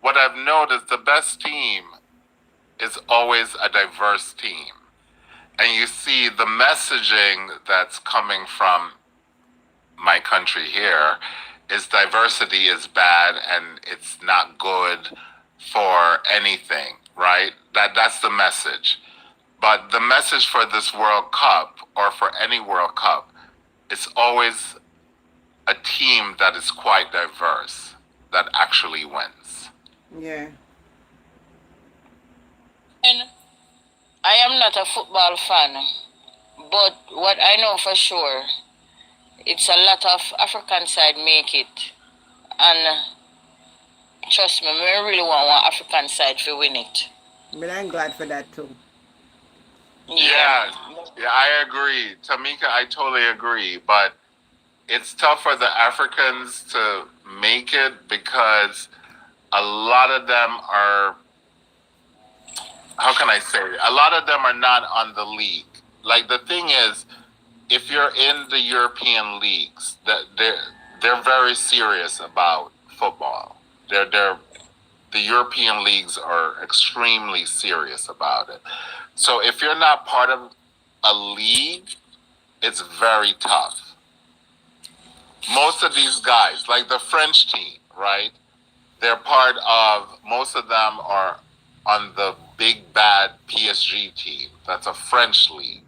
what I've noticed, the best team is always a diverse team. And you see the messaging that's coming from my country here is diversity is bad and it's not good for anything, right? That's the message. But the message for this World Cup or for any World Cup, it's always a team that is quite diverse that actually wins. Yeah. And I am not a football fan, but what I know for sure, it's a lot of African side make it. And trust me, we really want one African side to win it. But I'm glad for that too. Yeah, yeah, I agree. Tamika, I totally agree. But it's tough for the Africans to make it because a lot of them are, how can I say, a lot of them are not on the league. Like the thing is, if you're in the European leagues, that they're very serious about football. The European leagues are extremely serious about it. So if you're not part of a league, it's very tough. Most of these guys, like the French team, right? They're part of, most of them are on the big bad PSG team. That's a French league.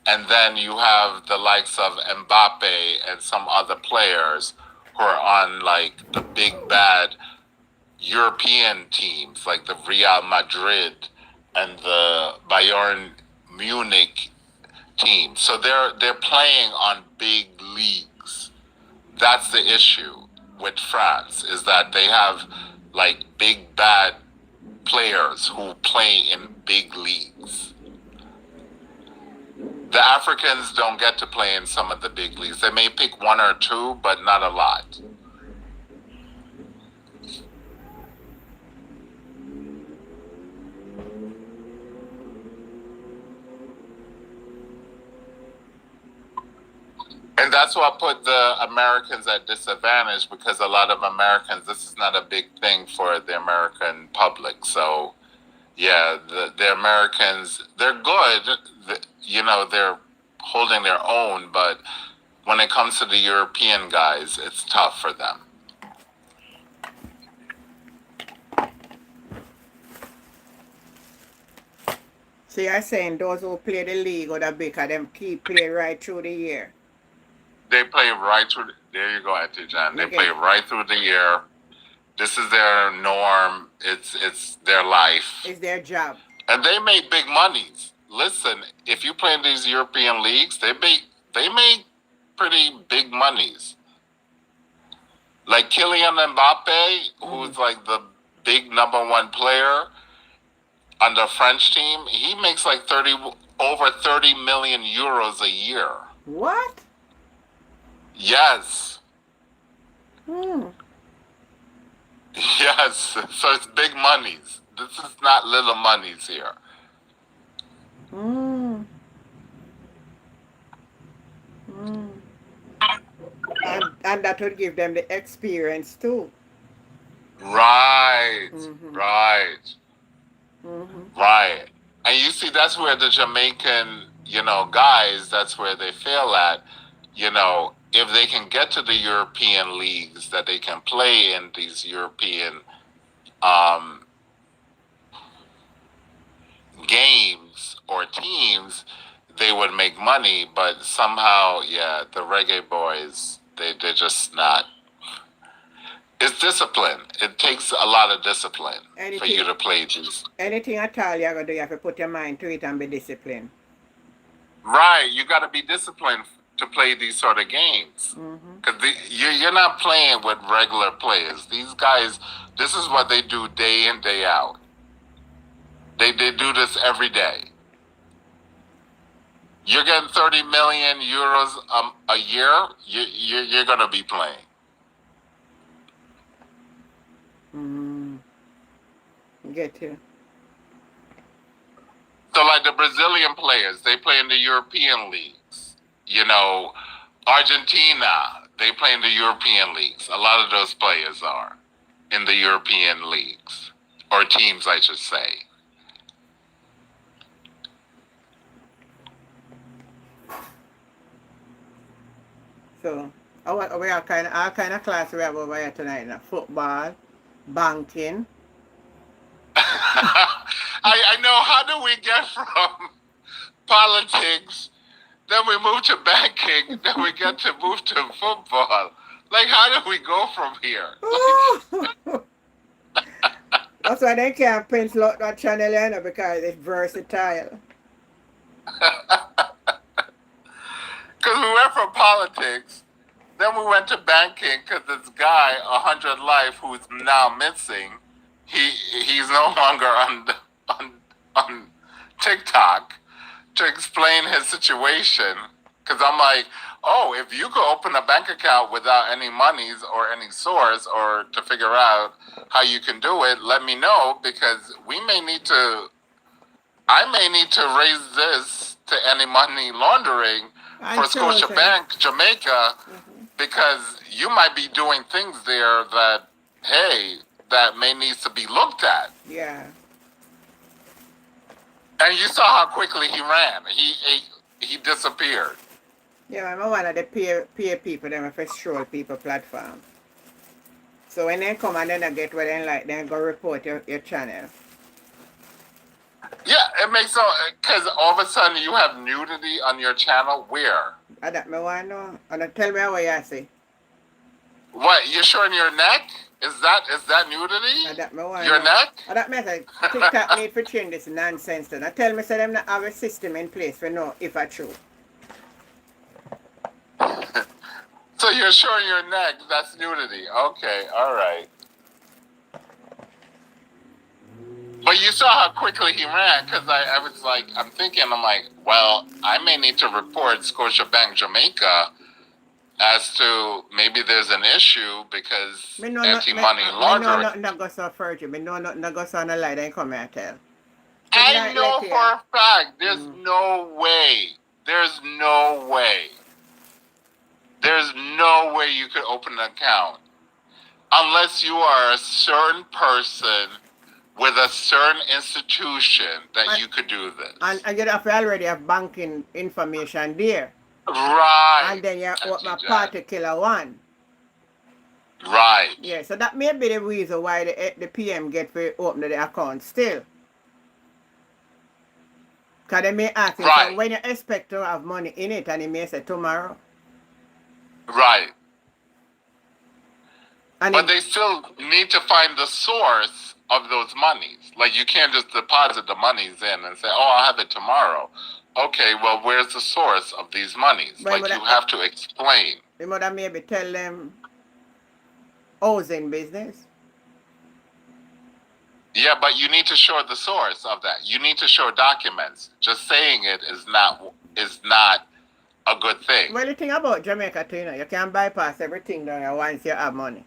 And then you have the likes of Mbappe and some other players who are on like the big bad European teams, like the Real Madrid and the Bayern Munich team. So they're playing on big leagues. That's the issue with France, is that they have like big bad players who play in big leagues. The Africans don't get to play in some of the big leagues. They may pick one or two, but not a lot. And that's what put the Americans at disadvantage, because a lot of Americans, this is not a big thing for the American public. So, yeah, the Americans, they're good. They're holding their own, but when it comes to the European guys, it's tough for them. So you're saying those who play the league or the big of them keep play right through the year? They play right through. There you go, Auntie John. They Okay. play right through the year. This is their norm. It's their life, It's their job. and they make big monies. Listen, if you play in these European leagues, they make pretty big monies. Like Kylian Mbappe, who's like the big number one player on the French team, he makes like over 30 million euros a year. What? Yes. Hmm. Yes, so it's big monies. This is not little monies here. Hmm. Hmm. And that would give them the experience too. Right, Mm-hmm. right, Mm-hmm. right. And you see, that's where the Jamaican, guys, that's where they fail at. If they can get to the European leagues, that they can play in these European um, games or teams, they would make money. But somehow, yeah, the reggae boys, they're just not. It's discipline. It takes a lot of discipline for you to play these. Anything at all you're gonna do, you have to put your mind to it and be disciplined. Right, you got to be disciplined to play these sort of games. Because you're not playing with regular players. These guys, this is what they do day in, day out. They do this every day. You're getting 30 million euros a year, you're going to be playing. Get you. So like the Brazilian players, they play in the European leagues. Argentina, they play in the European leagues. A lot of those players are in the European leagues, or teams, I should say. So we are all kind of class we have over here tonight. Football, banking. I know. How do we get from politics, then we move to banking, then we get to move to football? Like, how do we go from here? That's why they can't pencil out that channel, because it's versatile. Because we went from politics, then we went to banking, because this guy, 100 Life, who's now missing, he's no longer on TikTok to explain his situation. Because I'm like, oh, if you could open a bank account without any monies or any source, or to figure out how you can do it, let me know, because I may need to raise this to anti-money laundering for Scotiabank Jamaica, because you might be doing things there that, hey, that may need to be looked at. Yeah. And you saw how quickly he ran. He disappeared. Yeah, I'm one of the peer people, them for stroll people platform. So when they come and then they get what they like, then go report your channel. Yeah, it makes so, because all of a sudden you have nudity on your channel. Where? I don't want to know. And tell me what you say. What, you're showing your neck? Is that nudity? I don't want your neck? I don't matter. TikTok need to change this nonsense. Then I tell me say them not have a system in place for know if I true. So you're showing your neck, that's nudity. Okay, all right. But you saw how quickly he ran, because I was like, I'm like, well, I may need to report Scotiabank Jamaica as to maybe there's an issue, because anti-money laundering. I know nothing goes so further. I know nothing goes on the light and come here and tell. I know for a fact, there's no way. There's no way. There's no way you could open an account unless you are a certain person with a certain institution that you could do this. And you have already have banking information there. Right. And then you open a particular one. Right. Yeah, so that may be the reason why the PM get to open the account still. Because they may ask him, so when you expect to have money in it, and he may say tomorrow. Right. But they still need to find the source of those monies. Like, you can't just deposit the monies in and say, oh, I'll have it tomorrow. Okay, well, where's the source of these monies? But like, you have to explain. You mother maybe tell them housing business. Yeah, but you need to show the source of that. You need to show documents. Just saying it is not a good thing. Well, the thing about Jamaica too, you can bypass everything down once you have money.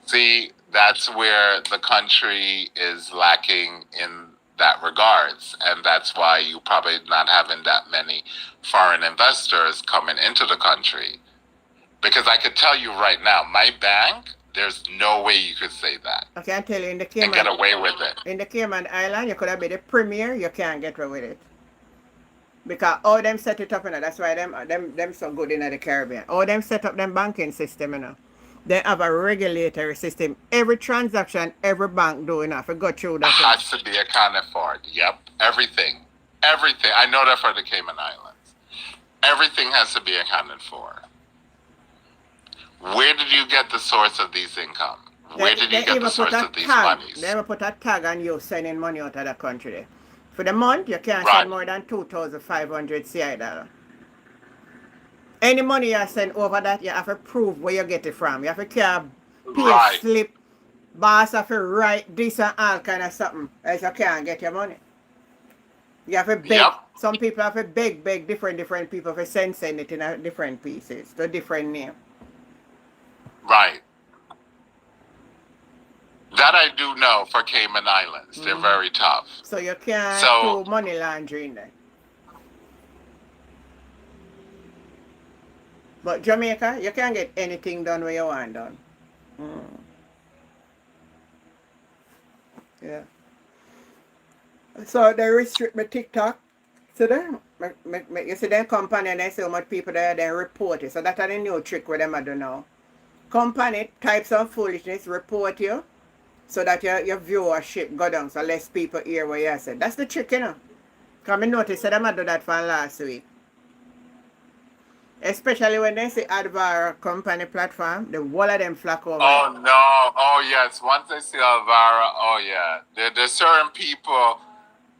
See, that's where the country is lacking in that regards, and that's why you probably not having that many foreign investors coming into the country. Because I could tell you right now, my bank There's no way you could say that I can tell you in the and get Cayman, away with it. in the Cayman Island, you could have been the premier, you can't get away with it. Because all them set it up, you know, that's why them so good in the Caribbean. All them set up them banking system, you know. They have a regulatory system. Every transaction, every bank do, you know, if you go through that. Has to be accounted for. Yep. Everything. Everything. I know that for the Cayman Islands. Everything has to be accounted for. Where did you get the source of these income? Where did you get the source of these monies? They ever put a tag on you sending money out of the country there. For the month, you can't Right. send more than 2,500 CI dollar. Any money you send over that, you have to prove where you get it from. You have to carry pay Right. slip, boss have to write this and all kind of something, else you can't get your money. You have to beg. Yep. Some people have to beg different people for send it in a different pieces, to different name. Right. That I do know for Cayman Islands. They're very tough. So you can't So- do money laundering there. But Jamaica, you can't get anything done where you want done. Yeah. So they restrict my TikTok. So then, you see them company and they say how much people there, they report it. So that's a new trick with them I don't know. Company types of foolishness, report you, so that your viewership go down, so less people hear what you said. That's the trick, you know. Because I noticed that them I do that for last week. Especially when they say Advara company platform, the whole of them flock over. Oh no! Oh yes! Once they see Alvara, oh yeah. There's certain people,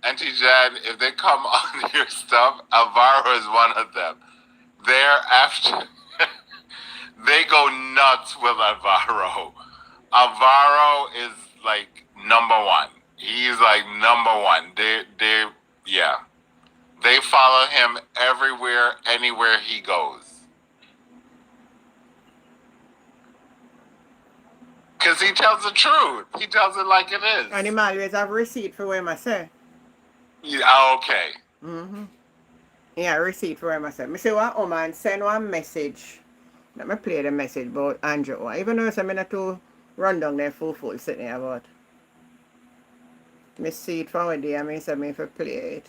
Auntie Jan, if they come on your stuff, Alvaro is one of them. They're after. They go nuts with Alvaro. Alvaro is like number one. He's like number one. Yeah. They follow him everywhere, anywhere he goes. Because he tells the truth. He tells it like it is. And him always have receipt for what I say. Yeah, okay. Yeah, receipt for what I say. I say one woman send one message. Let me play the message about Andrew. Even though I'm not too run down there full sitting about. Me see it from there, I say me if I play it.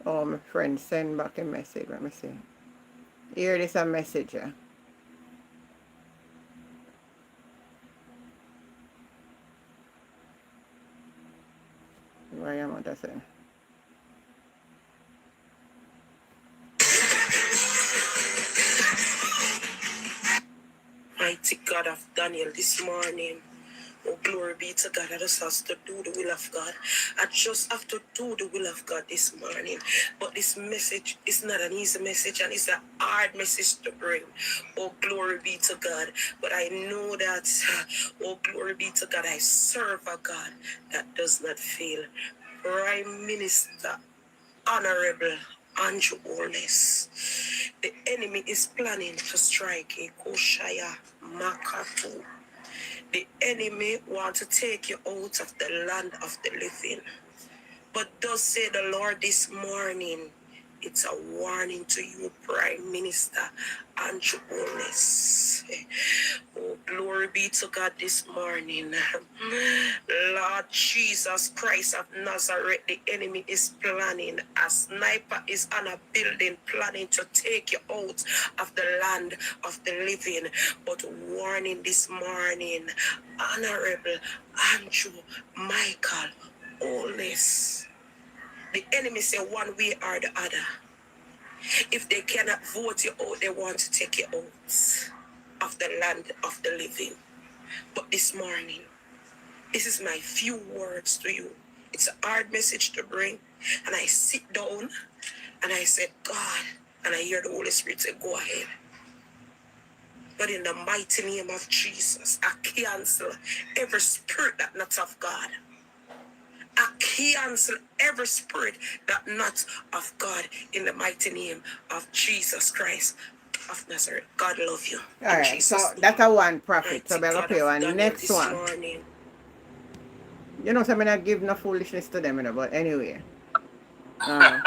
Oh, my friend send back a message. Let me see. Here this a message. Yeah. Why am I saying? Mighty God of Daniel this morning. Oh, glory be to God. I just have to do the will of God. I just have to do the will of God this morning. But this message is not an easy message and it's a hard message to bring. Oh, glory be to God. But I know that, oh, glory be to God, I serve a God that does not fail. Prime Minister, Honorable Andrew Holness. The enemy is planning to strike a Koshaya Makatu. The enemy wants to take you out of the land of the living. But thus say the Lord this morning, it's a warning to you, Prime Minister Andrew Holness. Oh, glory be to God this morning. Lord Jesus Christ of Nazareth, the enemy is planning. A sniper is on a building planning to take you out of the land of the living. But warning this morning, Honorable Andrew Michael Holness. The enemy say one way or the other. If they cannot vote you out, they want to take you out of the land of the living. But this morning, this is my few words to you. It's a hard message to bring. And I sit down and I said, God, and I hear the Holy Spirit say, go ahead. But in the mighty name of Jesus, I cancel every spirit that not of God. I cancel every spirit that not of God in the mighty name of Jesus Christ of Nazareth. God love you. Alright, so that's a one prophet. So we're going to play one next one. Morning. You know, so I'm not give no foolishness to them, you know, but anyway. Let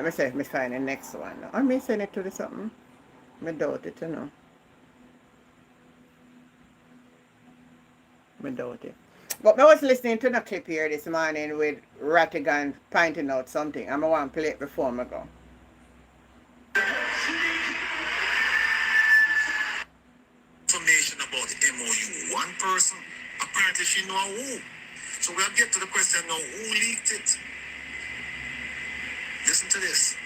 me say, me find the next one. I may send it to the something. I doubt it, you know. I doubt it. But I was listening to the clip here this morning with Rattigan pointing out something. I'm going to play it before I go. Information about the MOU. One person, apparently she know who. So we'll get to the question now, who leaked it? Listen to this.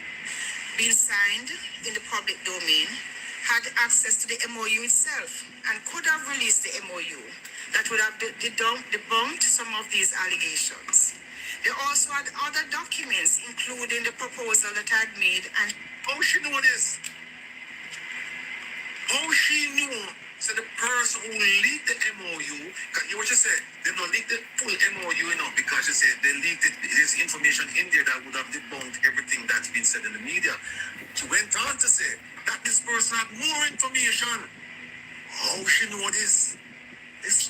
Been signed in the public domain, had access to the MOU itself, and could have released the MOU that would have debunked some of these allegations. They also had other documents, including the proposal that I had made. And how she know this? How she knew? So the person who leaked the MOU, because you what you said, they don't leak the full MOU, you know, because you said they leaked it, there's information in there that would have debunked everything that's been said in the media. She went on to say that this person had more information. How she know this?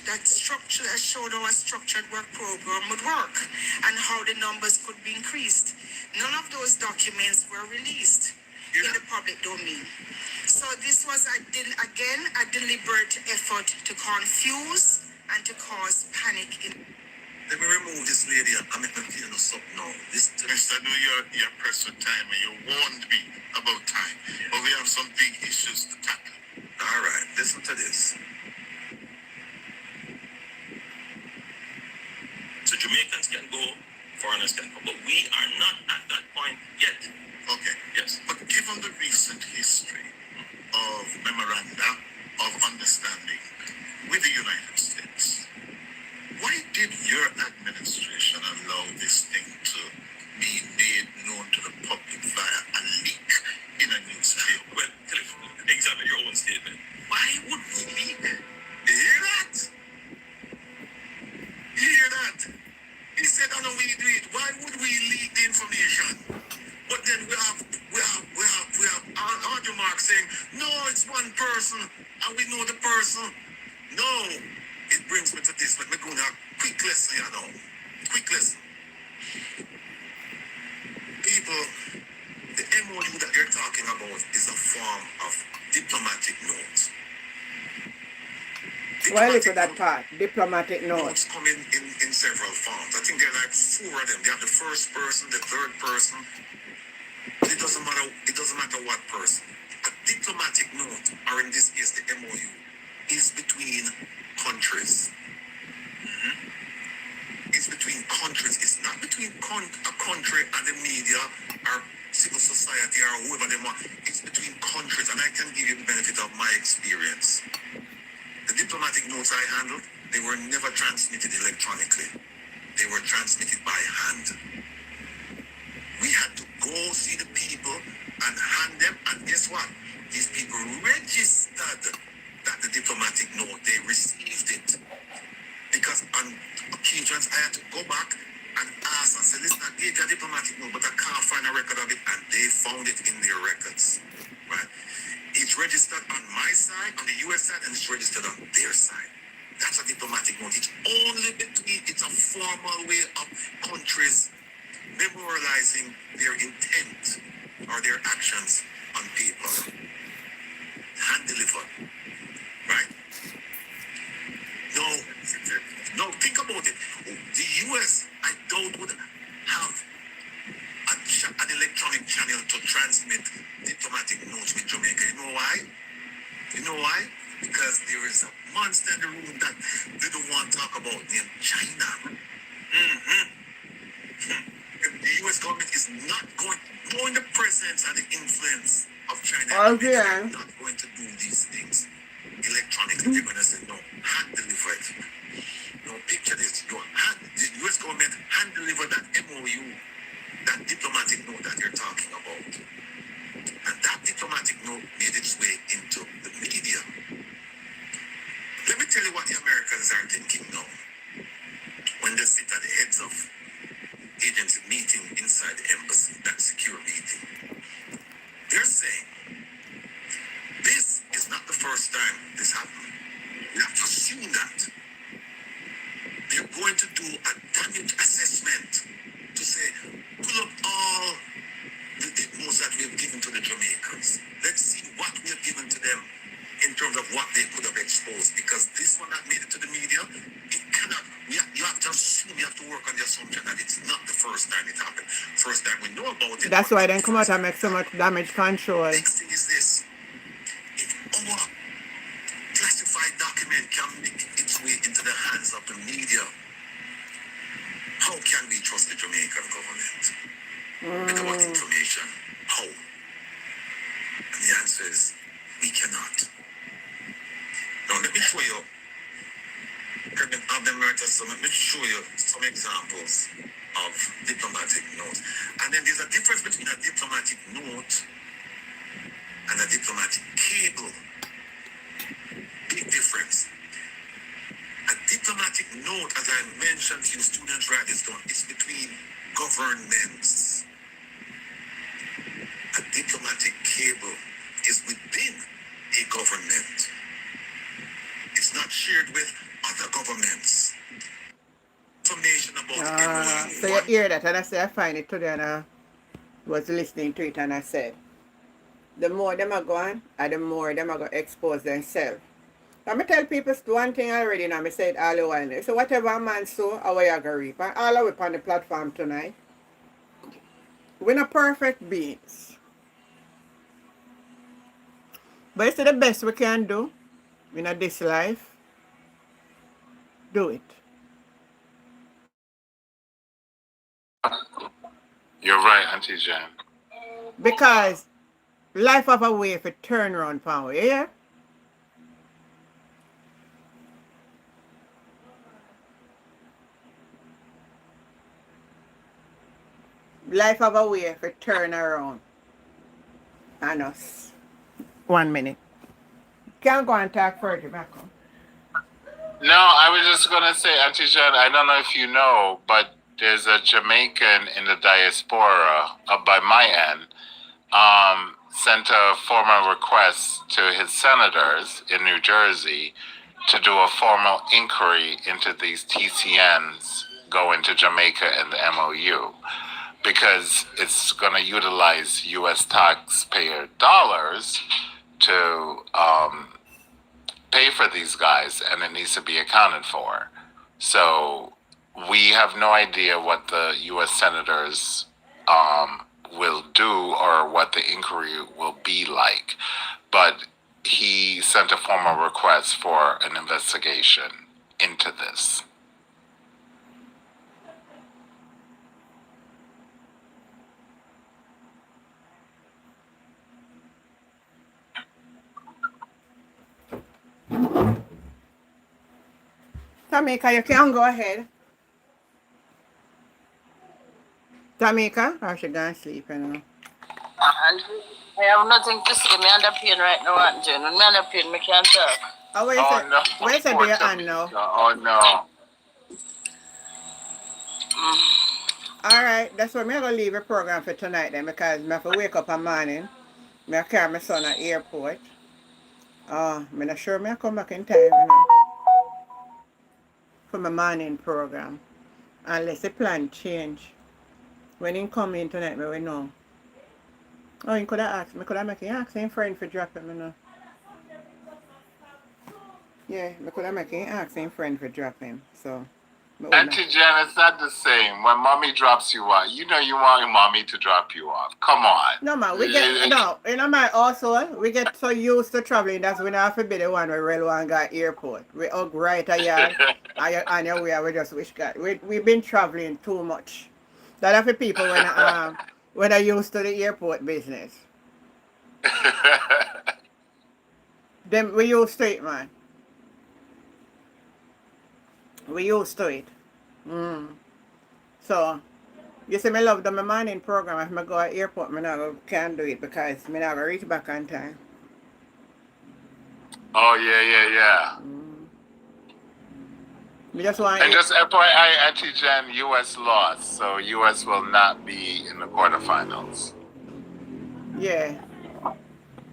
That structure showed how a structured work program would work and how the numbers could be increased. None of those documents were released in the public domain. So this was, a deliberate effort to confuse and to cause panic. Let me remove this lady and make me clear something now. I know you're pressed for time and you warned me about time. But we have some big issues to tackle. All right, listen to this. So Jamaicans can go, foreigners can come, but we are not at that point yet. Okay. Yes. But given the recent history of memoranda of understanding with the United States, why did your administration allow this thing to be made known to the public via a leak in a newspaper? Well, examine your own statement. Why would we leak? You hear that? You hear that? He said, "Oh no, we do it." Why would we leak the information? But then we have Andrew Mark saying, "No, it's one person, and we know the person." No, it brings me to this. But we're going to have a quick lesson here now. Quick lesson. People, the MOU that you're talking about is a form of diplomatic note. Why look at that part? Diplomatic notes. Come in several forms. I think there are like 4 of them. They have the first person, the third person. But it doesn't matter what person. A diplomatic note, or in this case the MOU, is between countries. It's between countries. It's not between a country and the media or civil society or whoever they want. It's between countries, and I can give you the benefit of my experience. The diplomatic notes I handled, they were never transmitted electronically. They were transmitted by hand. We had to go see the people and hand them, and guess what? These people registered that the diplomatic note, they received it. Because on occasions I had to go back and ask and say, "Listen, I gave you a diplomatic note, but I can't find a record of it," and they found it in their records. Right? It's registered on my side, on the US side, and it's registered on their side. That's a diplomatic note. It's only between, it's a formal way of countries memorializing their intent or their actions on paper. Hand delivered. Right? No, think about it. The US, I doubt, would have an electronic channel to transmit diplomatic notes with Jamaica. You know why? You know why? Because there is a monster in the room that they don't want to talk about named China. The US government is not going, knowing the presence and the influence of China, they're not going to do these things electronically. They're going to say, "No, hand deliver it." No, picture this. The US government hand deliver that MOU, that diplomatic note that you're talking about. And that diplomatic note made its way into the media. Let me tell you what the Americans are thinking now. When they sit at the heads of agency meeting inside the embassy, that secure meeting. They're saying, this is not the first time this happened. We have to assume that. They're going to do a damage assessment to say, pull up all about it. That's why they come out and make so much damage control. Next thing is this. If our classified document can make its way into the hands of the media, how can we trust the Jamaican government with our information? How? And the answer is, we cannot. Now, let me show you. Let me show you some examples of diplomatic notes. And then there's a difference between a diplomatic note and a diplomatic cable. Big difference. A diplomatic note, as I mentioned to you, students write this down, is between governments. A diplomatic cable is within a government. It's not shared with other governments. Information about everyone. So you hear that, and I say I find it today, and I was listening to it, and I said, the more them are going, and the more them are going to expose themselves. I'm tell people one thing already, and I said all the while. So whatever a man sow, our you go reap. And all of it on the platform tonight. We're not perfect beings. But it's the best we can do in this life. Do it. You're right, Auntie Jen. Because life have a way for turn around power, yeah? Life have a way for turn around on us. 1 minute. Can't go and talk further, Marco. No, I was just going to say, Auntie Jen, I don't know if you know, but there's a Jamaican in the diaspora up by my end, sent a formal request to his senators in New Jersey to do a formal inquiry into these TCNs going to Jamaica and the MOU, because it's going to utilize U.S. taxpayer dollars to pay for these guys, and it needs to be accounted for. So we have no idea what the U.S. senators will do or what the inquiry will be like. But he sent a formal request for an investigation into this. Tamika, you can go ahead. Tamika, or she gonna sleep, you know? I have nothing to say. Me under pain right now, Aunt Jen. When me under pain, me can't talk. Oh, where you say they on now? Oh, no. All right, that's why I'm going to leave a program for tonight then, because I have to wake up in the morning. I carry my son at the airport. I'm not sure I come back in time, you know, for my morning program. Unless the plan change. When he come in tonight, I will know. Oh, you could have asked me. Could have make him ask him friend for drop him, you know. Yeah, I could have make him ask him friend for drop him. So, Auntie Jen, it's not the same. When mommy drops you off, you know you want your mommy to drop you off. Come on. No, man, we get, no, you know, my also, we get so used to traveling that we don't have to be the one we really want to go to airport. We hug right at yard, and your way, we just wish God. We've been traveling too much. That are for people when are used to the airport business. Them, we used to it, man. We used to it. So, you see, I love the morning program. If I go to the airport, I can't do it because I never reach back on time. Oh, yeah. We just want And just FYI, Auntie Jen, U.S. lost, so U.S. will not be in the quarterfinals. Yeah.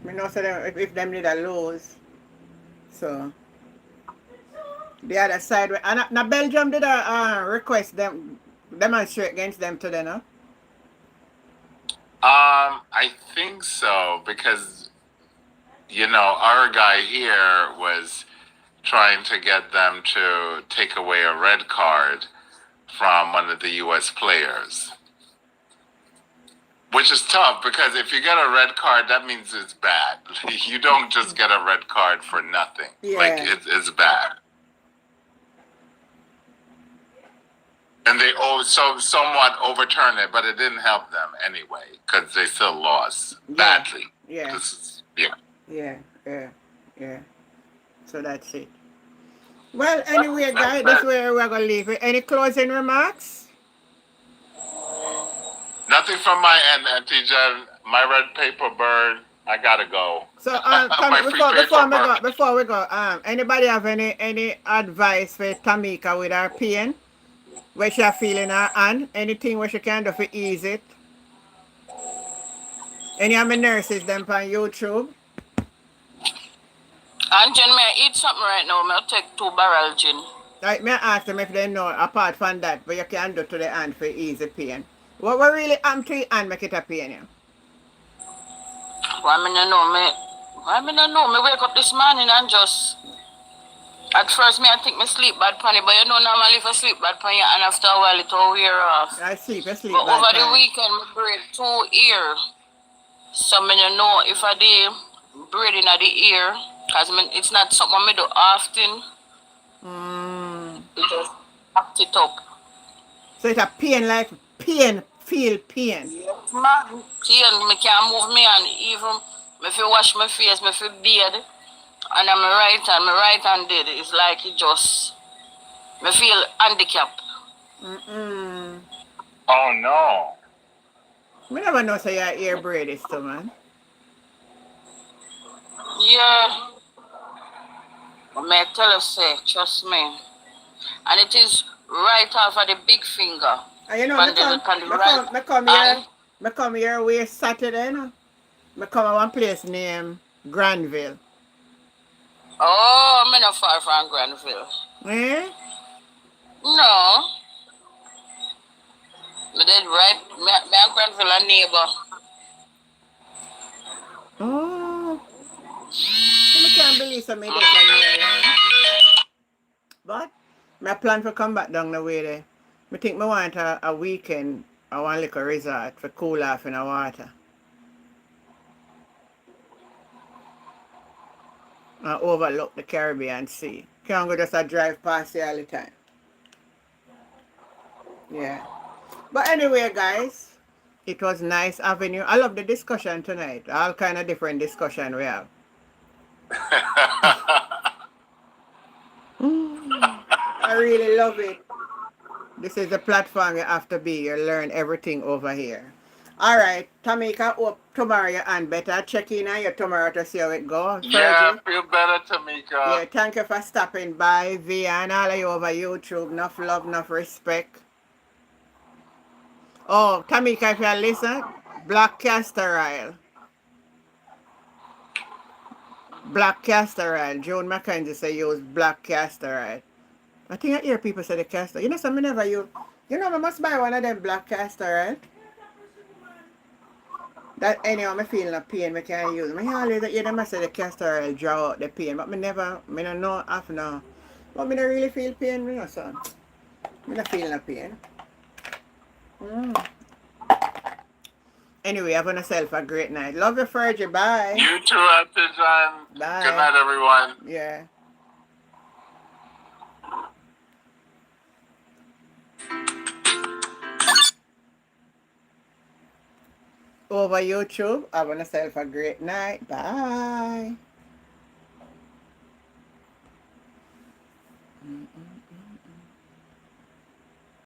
We know so them, if them did a lose. So, the other side, and now Belgium did a request them demonstrate against them today, no? I think so, because, you know, our guy here was trying to get them to take away a red card from one of the U.S. players. Which is tough because if you get a red card, that means it's bad. You don't just get a red card for nothing. Yeah. Like it's bad. And they somewhat overturned it, but it didn't help them anyway because they still lost badly. Yeah. Yeah. Yeah. So that's it. Well, anyway, guys, that's where we're going to leave it. Any closing remarks? Nothing from my end, Auntie Jen. My red paper bird. I gotta go. So, My free paper bird. before we go, anybody have any advice for Tamika with her pain? Where she feeling her hand? Anything where she can do to ease it? Any of my nurses them on YouTube? And Jen, may I eat something right now? May I take 2 barrel gin? Like, may I ask them if they know, apart from that, what you can do to the hand for ease the pain? What really happened to your hand make it a pain you? Why me not know? Me wake up this morning and just... At first, I think me sleep bad pon it, but you know normally if I sleep bad pon you, and after a while it all wear off. I sleep But bad over the pon. weekend, me braid 2 ear. So me don't know if I did braiding at the ear, cause it's not something I do often. It just act it up. So it's a pain, like pain, feel pain. Yes, man. Pain, me can't move me and even me feel wash my face, me feel beard. And I'm right hand did. It's like it just me feel handicapped. Oh no. We never know say your ear braid is too, man. Yeah. May I tell you, say, trust me. And it is right off of the big finger. And you know, me come here way Saturday, no? Me come to one place named Granville. Oh, I'm not far from Granville. Eh? No. Me did right. Me and Granville a neighbor. Oh. I can't believe something different here, yeah. But I plan to come back down the way there. I think I want a weekend, I want like a resort for cool off in the water. And overlook the Caribbean Sea. Can't go just a drive past here all the time. Yeah. But anyway, guys, it was nice having you. I love the discussion tonight. All kind of different discussion we have. I really love it. This is the platform you have to be. You learn everything over here. All right, Tamika, hope tomorrow your hand better. Check in on you tomorrow to see how it goes. Yeah, feel better, Tamika. Yeah, thank you for stopping by, Via, and all of you over YouTube. Enough love, enough respect. Oh, Tamika, if you listen, black castor oil. Black castor oil. Joan McKenzie say use black castor oil. I think I hear people say the castor. You know, some never use. You know, I must buy one of them black castor oil. That anyhow, I feel no pain, I can't use them. I always hear them say the castor oil draw out the pain, but I don't know half now. But I don't really feel pain, you know, son. I don't feel no pain. Anyway, have yourself a great night. Love you, Fergie. Bye. You too, Auntie John. Bye. Good night, everyone. Yeah. Over YouTube, have yourself a great night. Bye.